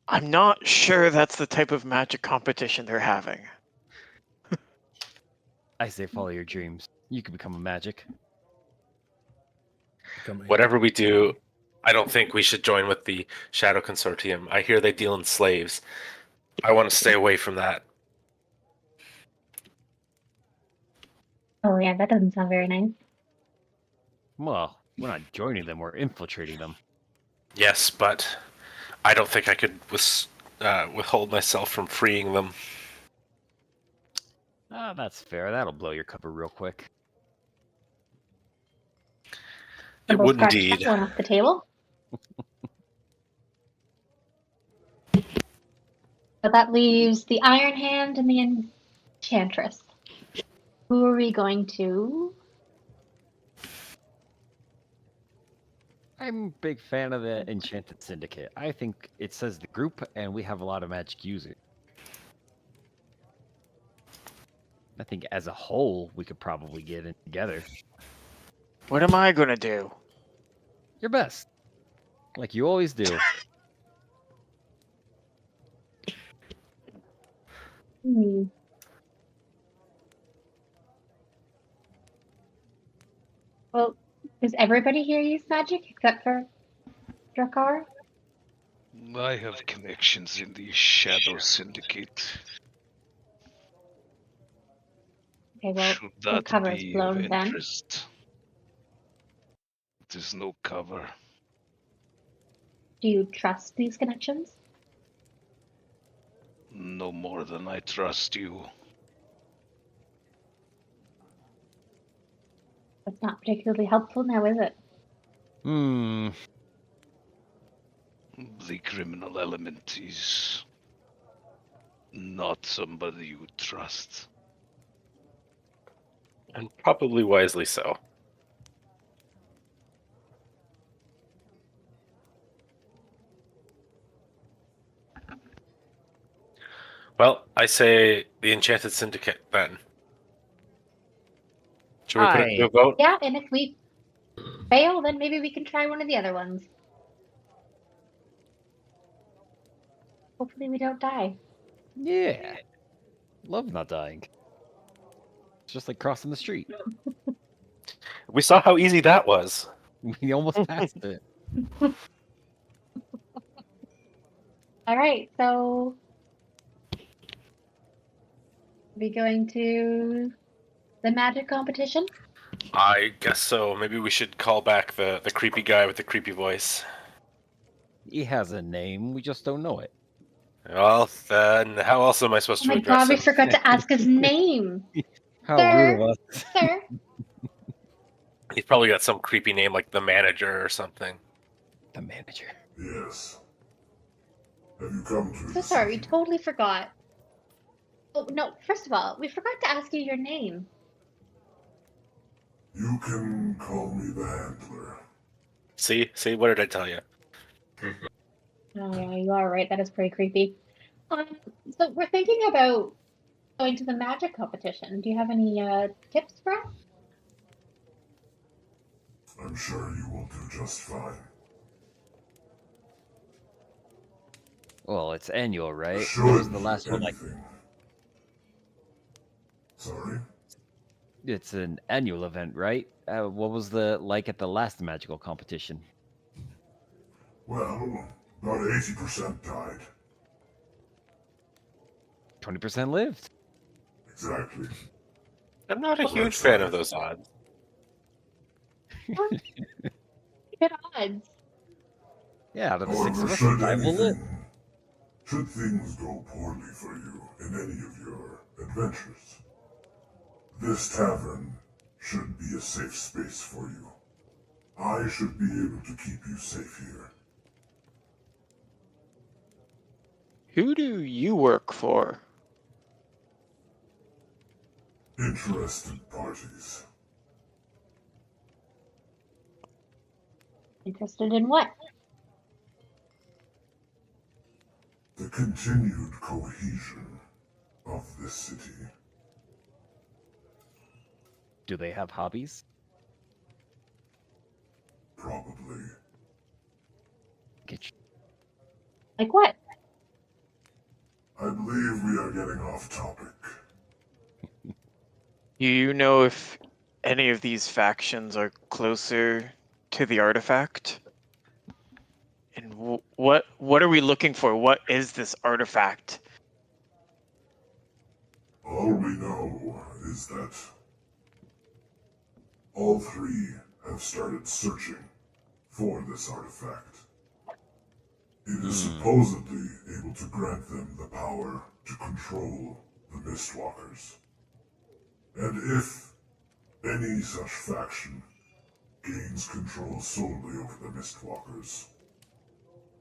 I'm not sure that's the type of magic competition they're having. I say follow your dreams. You could become a magic. Whatever we do, I don't think we should join with the Shadow Consortium. I hear they deal in slaves. I want to stay away from that. Oh yeah, that doesn't sound very nice. Well, we're not joining them, we're infiltrating them. Yes, but I don't think I could withhold myself from freeing them. Ah, that's fair. That'll blow your cover real quick. It So we'll would scratch indeed. that one off the table. So that leaves the Iron Hand and the Enchantress. Who are we going to? I'm a big fan of the Enchanted Syndicate. I think it says the group, and we have a lot of magic users. I think as a whole, we could probably get in together. What am I gonna do? Your best. Like you always do. Hmm. Well, does everybody here use magic except for Drakkar? I have connections in the Shadow Syndicate. Okay, well, Should the that cover is be blown of then. interest? There's no cover. Do you trust these connections? No more than I trust you. That's not particularly helpful now, is it? Hmm. The criminal element is not somebody you trust. And probably wisely so. Well, I say the Enchanted Syndicate then. Should we put it to a vote? Yeah, and if we fail, then maybe we can try one of the other ones. Hopefully we don't die. Yeah. Love not dying. It's just like crossing the street. We saw how easy that was. We almost passed it. All right, so are we going to the magic competition? I guess so. Maybe we should call back the creepy guy with the creepy voice. He has a name, we just don't know it. Well, then how else am I supposed Oh to my address god, we him? forgot to ask his name. How Sir, rude of us. sir, He's probably got some creepy name like the manager or something. The manager. Yes. Have you come to so the sorry, we city? totally forgot. Oh, no, first of all, we forgot to ask you your name. You can call me the Handler. See, what did I tell you? Oh, yeah, you are right. That is pretty creepy. So we're thinking about going to the magic competition. Do you have any tips for us? I'm sure you will do just fine. Well, it's annual, right? Should What was the last one like? anything. Sorry? It's an annual event, right? What was the like at the last magical competition? Well, about 80% died. 20% lived. Exactly. I'm not a Well, huge that's fan right. of those odds. Good odds. Yeah, out of the 6 However, of us, should 5 will live. should things go poorly for you in any of your adventures, this tavern should be a safe space for you. I should be able to keep you safe here. Who do you work for? Interested parties. Interested in what? The continued cohesion of this city. Do they have hobbies? Probably. Get you. Like what? I believe we are getting off topic. Do you know if any of these factions are closer to the artifact? And what are we looking for? What is this artifact? All we know is that all three have started searching for this artifact. It is supposedly able to grant them the power to control the Mistwalkers. And if any such faction gains control solely over the Mistwalkers,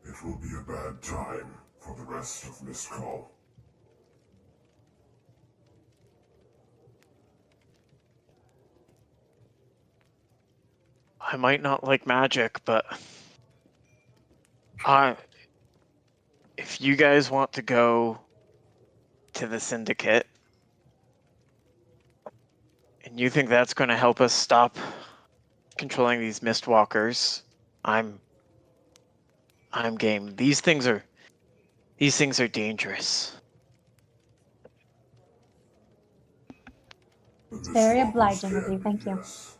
it will be a bad time for the rest of Mistcall. I might not like magic, but if you guys want to go to the Syndicate, and you think that's going to help us stop controlling these Mistwalkers, I'm game. These things are dangerous. It's very obliging of you, thank you. Yes.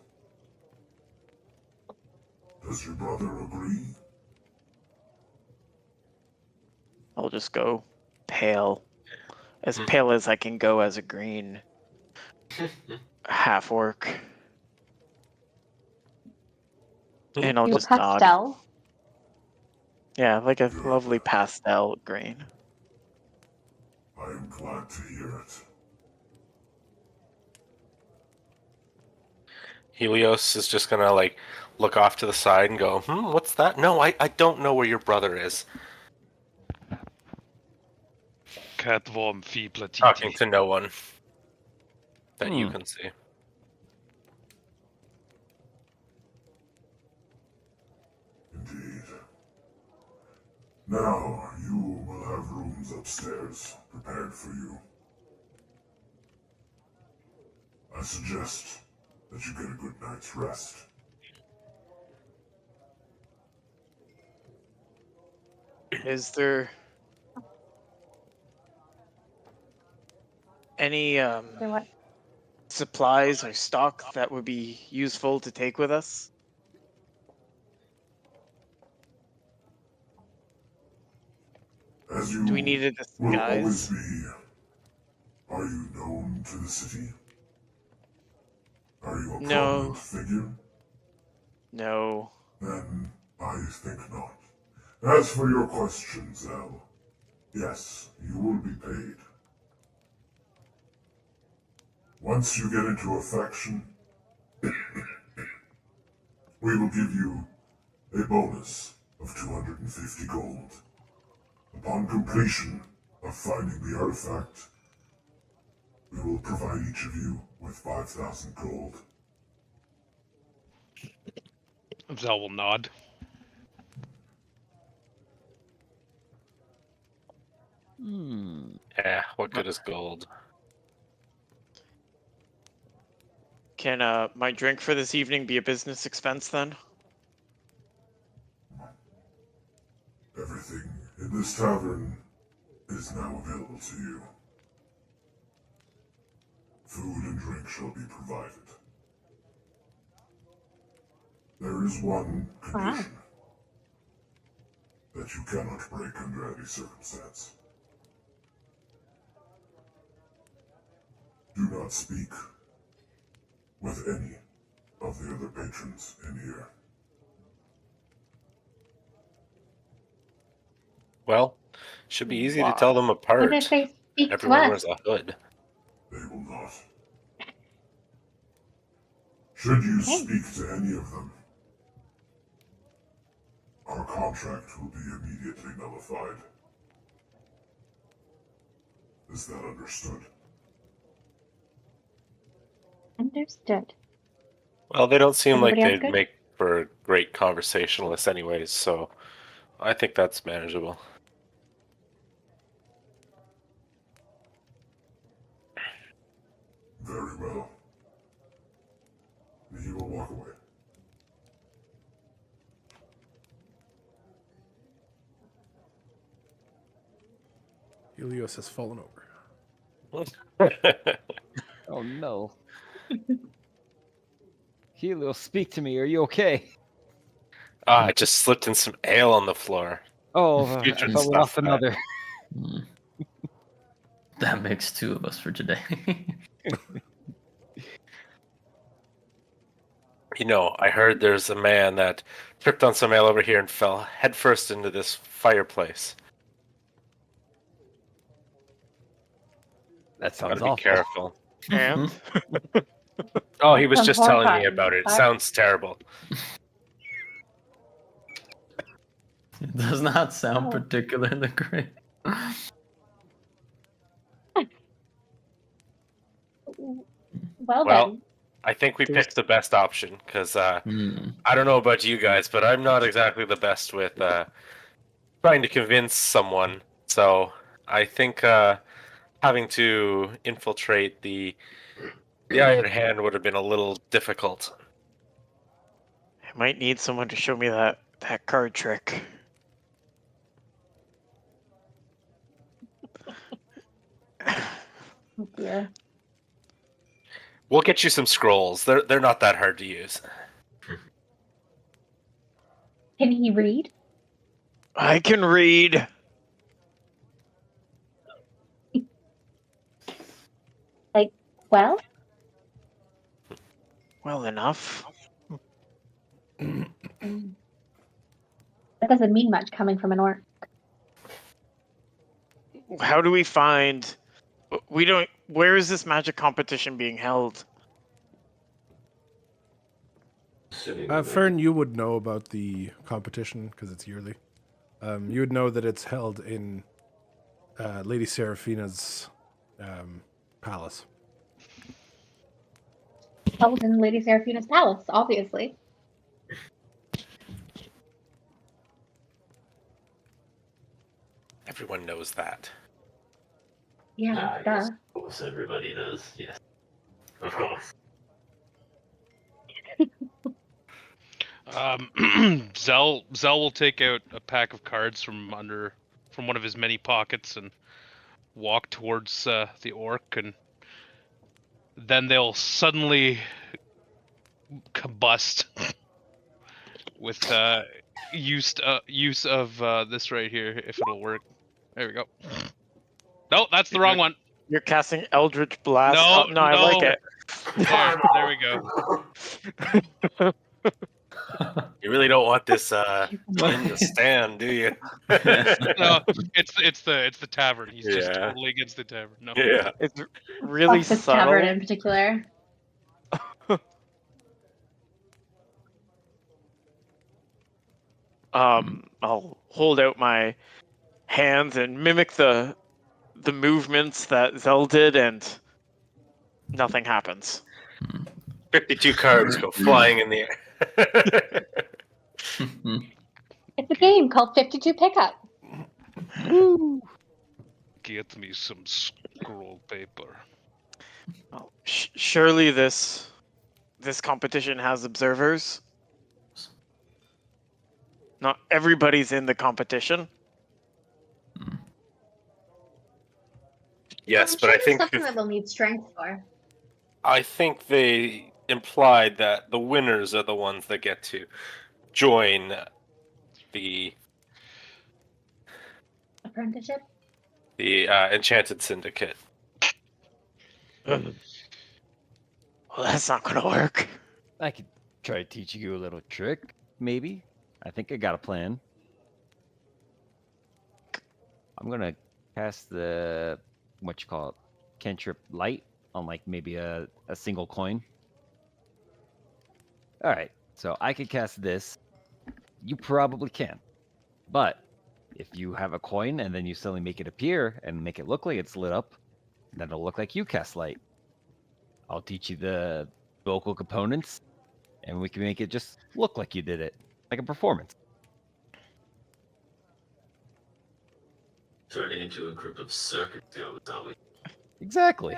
Does your brother agree? I'll just go pale. As pale as I can go as a green half orc. And I'll You just nod. pastel? Yeah, like a lovely pastel green. I am glad to hear it. Helios is just gonna like look off to the side and go, what's that? No, I don't know where your brother is. Catworm feeble Talking to no one that you can see. Indeed. Now, you will have rooms upstairs prepared for you. I suggest that you get a good night's rest. Is there any What? supplies or stock that would be useful to take with us? As you Do we need a will always disguise? be. Are you known to the city? Are you a No. prominent figure? No. Then I think not. As for your question, Zell, yes, you will be paid. Once you get into a faction, we will give you a bonus of 250 gold. Upon completion of finding the artifact, we will provide each of you with 5,000 gold. Zell will nod. Yeah, what good is gold? Can my drink for this evening be a business expense then? Everything in this tavern is now available to you. Food and drink shall be provided. There is one condition that you cannot break under any circumstance. Do not speak with any of the other patrons in here. Well, should be easy to Wow. tell them What apart. if they speak to Everyone us? wears a hood. They will not. Should you Okay. speak to any of them, our contract will be immediately nullified. Is that understood? Understood. Well, they don't seem like Everybody else they'd good? make for great conversationalists anyways, so I think that's manageable. Very well. He will walk away. Helios has fallen over. Oh no. Helios, speak to me. Are you okay? I just slipped in some ale on the floor. Oh, I Future thought we stuff, lost man. another. Hmm. That makes 2 of us for today. You know, I heard there's a man that tripped on some ale over here and fell headfirst into this fireplace. That Gotta sounds be awful. careful. And Oh, he was Sounds just telling me horrifying, about it. It but- sounds terrible. It does not sound Oh. particularly great. Well, Well, then. I think we There's- picked the best option because Hmm. I don't know about you guys, but I'm not exactly the best with trying to convince someone. So I think having to infiltrate the Iron Hand would have been a little difficult. I might need someone to show me that card trick. Oh dear. We'll get you some scrolls. They're not that hard to use. Can he read? I can read. Well, Well enough. that doesn't mean much coming from an orc. How do we find? We don't. Where is this magic competition being held? Fern, you would know about the competition because it's yearly. You would know that it's held in Lady Seraphina's palace. Held in Lady Seraphina's palace, obviously. Everyone knows that. Yeah, duh. Yes, of course, everybody does. Yes, of course. Zell will take out a pack of cards from one of his many pockets and walk towards the orc, and then they'll suddenly combust with use of this right here, if it'll work. There we go. No, that's the wrong one. You're casting Eldritch Blast. No, Oh, no, I like no. it. There we go. You really don't want this in the stand, do you? No, it's the tavern. He's just Yeah. totally against the tavern. No. Yeah. It's really Fuck this tavern subtle. in particular. I'll hold out my hands and mimic the movements that Zell did, and nothing happens. 52 cards go flying in the air. It's a game called 52 Pickup. Get me some scroll paper. Oh, surely this competition has observers. Not everybody's in the competition. Yes, I'm but sure I think there's something that they'll need strength for. I think they implied that the winners are the ones that get to join the Apprenticeship? Enchanted Syndicate. Well, that's not gonna work. I could try teaching you a little trick, maybe. I think I got a plan. I'm gonna cast the cantrip light on like maybe a single coin. All right, so I could cast this. You probably can, but if you have a coin and then you suddenly make it appear and make it look like it's lit up, then it'll look like you cast light. I'll teach you the vocal components, and we can make it just look like you did it, like a performance. Turning into a group of circus goats, are we? Exactly.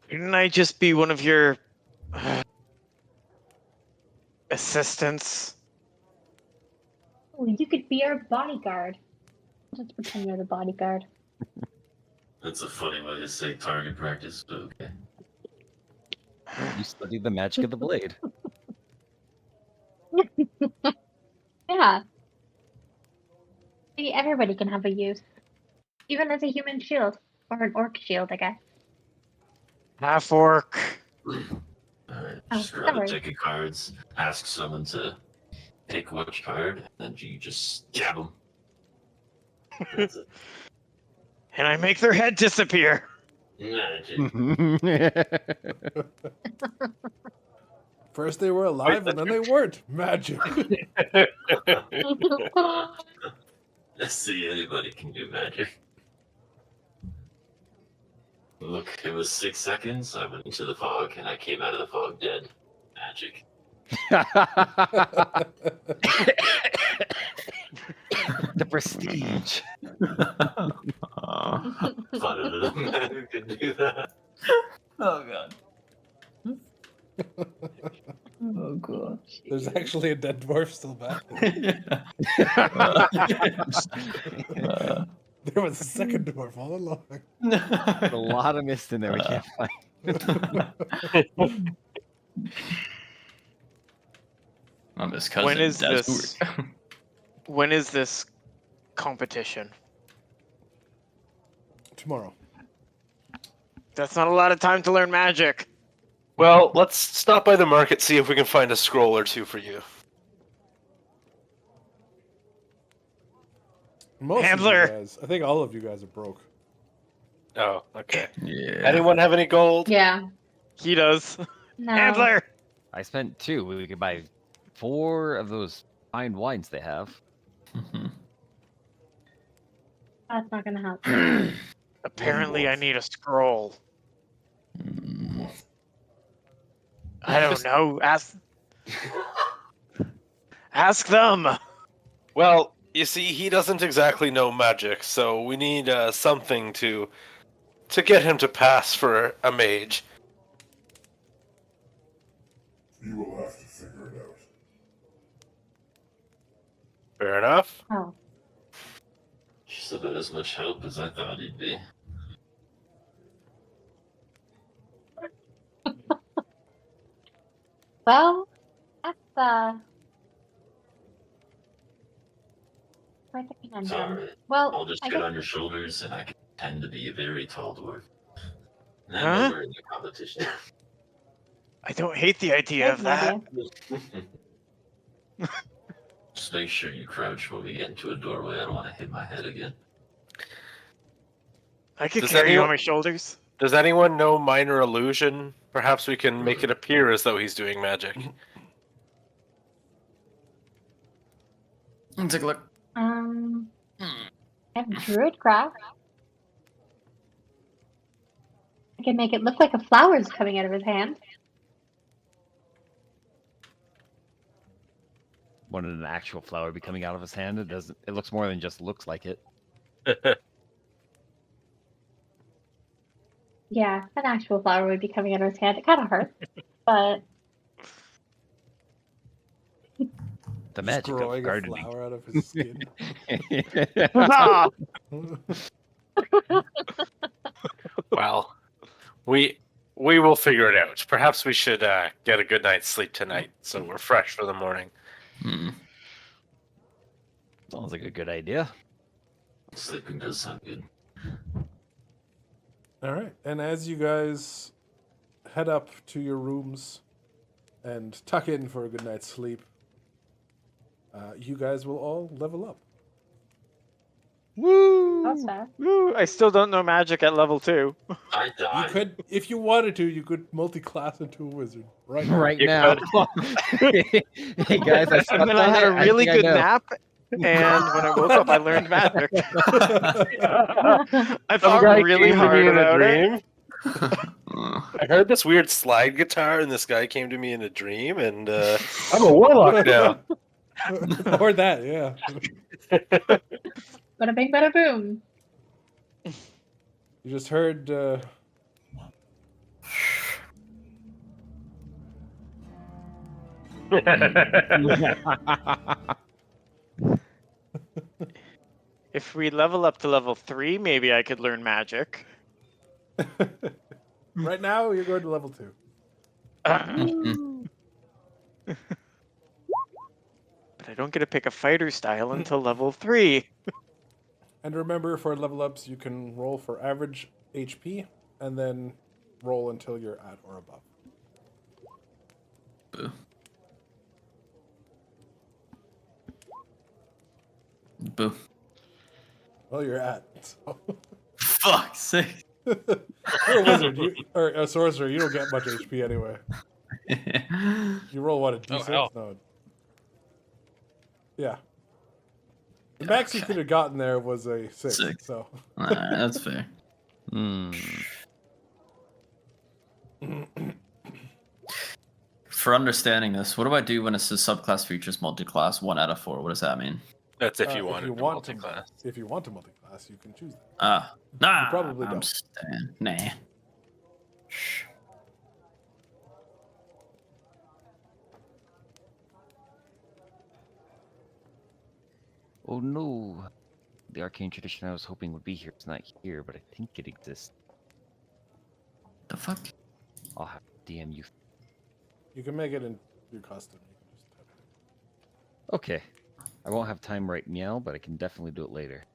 Couldn't I just be one of your assistants? Oh, you could be our bodyguard. Just pretend you're the bodyguard. That's a funny way to say target practice, but okay. You studied the magic of the blade. Yeah. Maybe everybody can have a use. Even as a human shield. Or an orc shield, I guess. Half orc. Alright, Oh, just grab a sorry. deck of cards, ask someone to pick which card, and then you just jab them. That's it. And I make their head disappear. Magic. First they were alive and then they weren't. Magic. Let's see, anybody can do magic. Look, it was 6 seconds, I went into the fog, and I came out of the fog dead. Magic. The prestige. Fun of the man who could do that. Oh god. Oh god. There's actually a dead dwarf still back. There was a second dwarf all along. A lot of mist in there we can't find. I'm his cousin. When is Dazur. this? When is this competition? Tomorrow. That's not a lot of time to learn magic. Well, let's stop by the market, see if we can find a scroll or two for you. Most Handler. Of you guys, I think all of you guys are broke. Oh, okay. Yeah. Anyone have any gold? Yeah. He does. No. Handler. I spent 2. We could buy 4 of those fine wines they have. That's not gonna help. Apparently, I need a scroll. Mm. I don't know. Ask them. Well, you see, he doesn't exactly know magic, so we need something to get him to pass for a mage. You will have to figure it out. Fair enough. Oh. Just about as much help as I thought he'd be. Well, that's quite the It's conundrum. alright. Well, I'll just I get guess on your shoulders and I can pretend to be a very tall dwarf. And Huh? then we're in the competition. I don't hate the idea There's of an that. idea. Just make sure you crouch when we get into a doorway. I don't want to hit my head again. I could Does carry you on anyone- my shoulders. Does anyone know minor illusion? Perhaps we can make it appear as though he's doing magic. Let's take a look. I have Druidcraft. I can make it look like a flower's coming out of his hand. Wouldn't an actual flower be coming out of his hand? It doesn't. It looks more than just looks like it. Yeah, an actual flower would be coming out of his hand. It kind of hurts, but The magic growing of a gardening. flower out of his skin. Huzzah! Well, we will figure it out. Perhaps we should get a good night's sleep tonight, so we're fresh for the morning. Sounds like a good idea. Sleeping does sound good. All right, and as you guys head up to your rooms and tuck in for a good night's sleep, you guys will all level up. Woo! that's fair. Woo! I still don't know magic at level 2. I You died. could, if you wanted to, you could multi-class into a wizard right now. Right You now. Hey guys, I And slept then I on had it. a really think I good know. nap, and when I woke up, I learned magic. I Some thought guy really came to hard me in a about it. dream. I heard this weird slide guitar, and this guy came to me in a dream, and I'm a warlock now. Or that, yeah. Bada bing, bada boom. You just heard. If we level up to level 3, maybe I could learn magic. Right now, you're going to level 2. But I don't get to pick a fighter style until level 3. And remember, for level ups, you can roll for average HP, and then roll until you're at or above. Boo. Boo. Well, you're at. So. Fuck's sake. You're a wizard, or a sorcerer. You don't get much HP anyway. You roll what, a D6? hell. No. Yeah. The max you Okay. could have gotten there was a 6. Six. So. Alright, that's fair. For understanding this, what do I do when it says subclass features multi-class 1 out of 4? What does that mean? That's if you If wanted you to want to, multi-class. if you want to multi-class, you can choose that. Nah, probably I'm don't. staying. Nah. Oh no. The arcane tradition I was hoping would be here is not here, but I think it exists. The fuck? I'll have to DM you. You can make it in your custom. You can just type it Okay. I won't have time right now, but I can definitely do it later.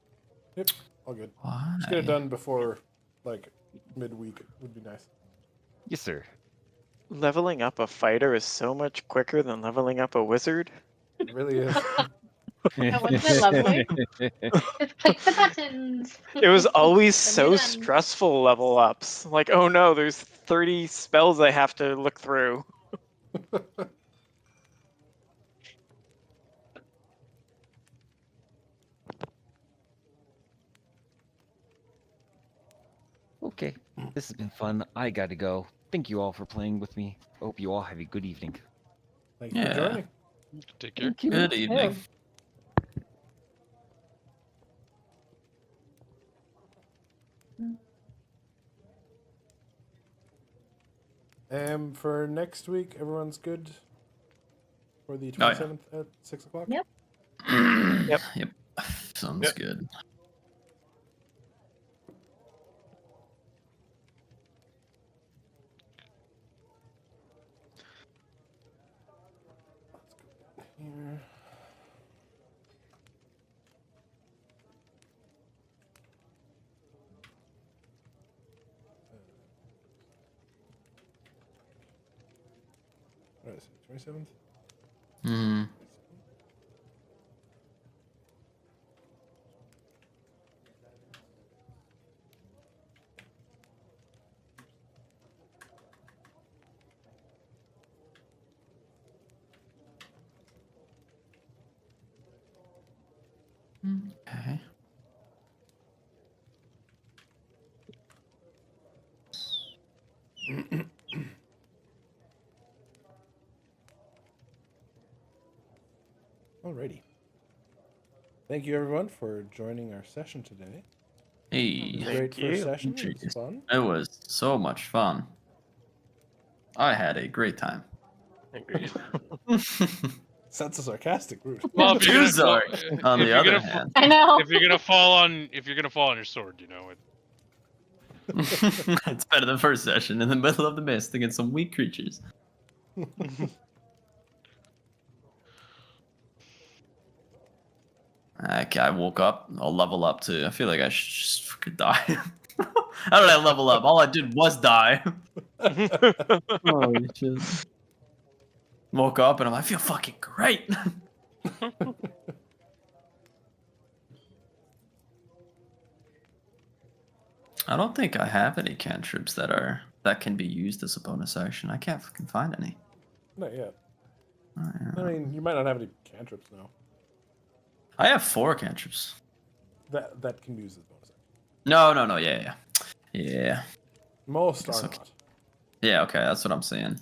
in. Yep, all good. Why? Just get it done before, like, midweek would be nice. Yes, sir. Leveling up a fighter is so much quicker than leveling up a wizard. It really is. Wasn't it lovely? Just click the buttons. It was always Then so you're done. stressful level ups. Like, oh no, there's 30 spells I have to look through. Okay. This has been fun. I gotta go. Thank you all for playing with me. Hope you all have a good evening. Thank you for Yeah. joining. Take care. Thank you. Good evening. For next week, everyone's good for the Oh, yeah. 27th at 6 o'clock? Yep. Yep. Yep. Sounds Yep. good. Here. this? 27th? Hmm. Okay. Alrighty. Thank you, everyone, for joining our session today. It Hey. was a Thank great first you. session. It was Jeez. fun. It was so much fun. I had a great time. Agreed. That's a sarcastic route. Well, if you're gonna fall, Duzark, on if the you're other gonna hand, I know. if you're gonna fall on your sword, you know it. it's better than first session in the middle of the mist against some weak creatures. I woke up. I'll level up too. I feel like I should just fucking die. How did I level up? All I did was die. Holy shit. Woke up and I feel fucking great. I don't think I have any cantrips that can be used as a bonus action. I can't fucking find any. Not yet. I I mean, you might not have any cantrips now. I have 4 cantrips. That can be used as bonus action. No. Yeah. Most are That's okay. not. Yeah, okay, that's what I'm saying.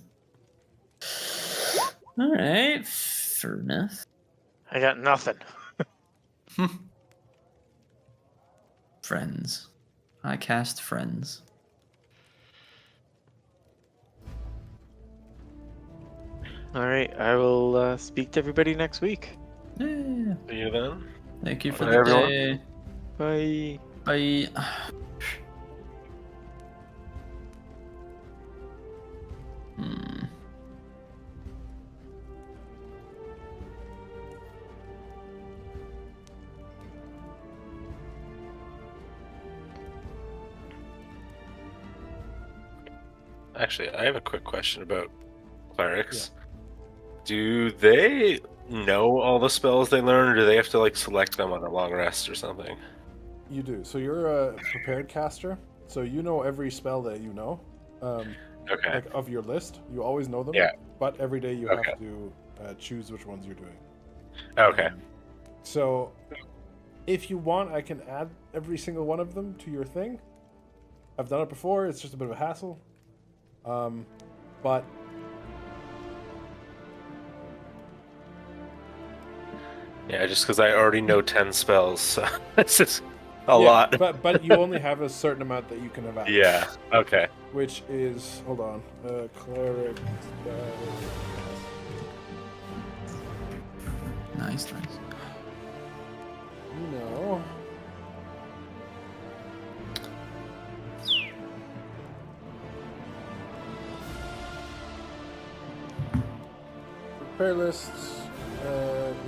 Alright, fair enough. I got nothing. Friends. I cast friends. All right, I will speak to everybody next week. Yeah. See you then. Thank you for Bye, the everyone. day. Bye. Bye. Hmm. Actually, I have a quick question about clerics. Do they know all the spells they learn, or do they have to like select them on a long rest or something? You do. So you're a prepared caster. So you know every spell that you know. Okay. Like of your list. You always know them. Yeah. But every day you Okay. have to choose which ones you're doing. Okay. So if you want, I can add every single one of them to your thing. I've done it before. It's just a bit of a hassle. But Yeah, just because I already know 10 spells, so it's just a yeah, lot. But you only have a certain amount that you can have access. Yeah. Okay. Which is, hold on, cleric. Nice. You know. Prepare list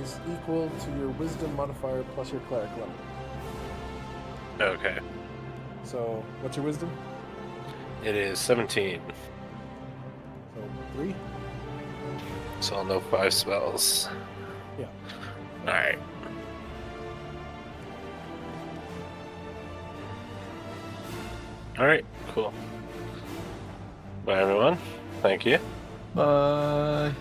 is equal to your wisdom modifier plus your cleric level. Okay. So, what's your wisdom? It is 17, So, 3? so I'll know 5 spells. Yeah. Alright. Alright, cool. Bye, everyone. Thank you. Bye.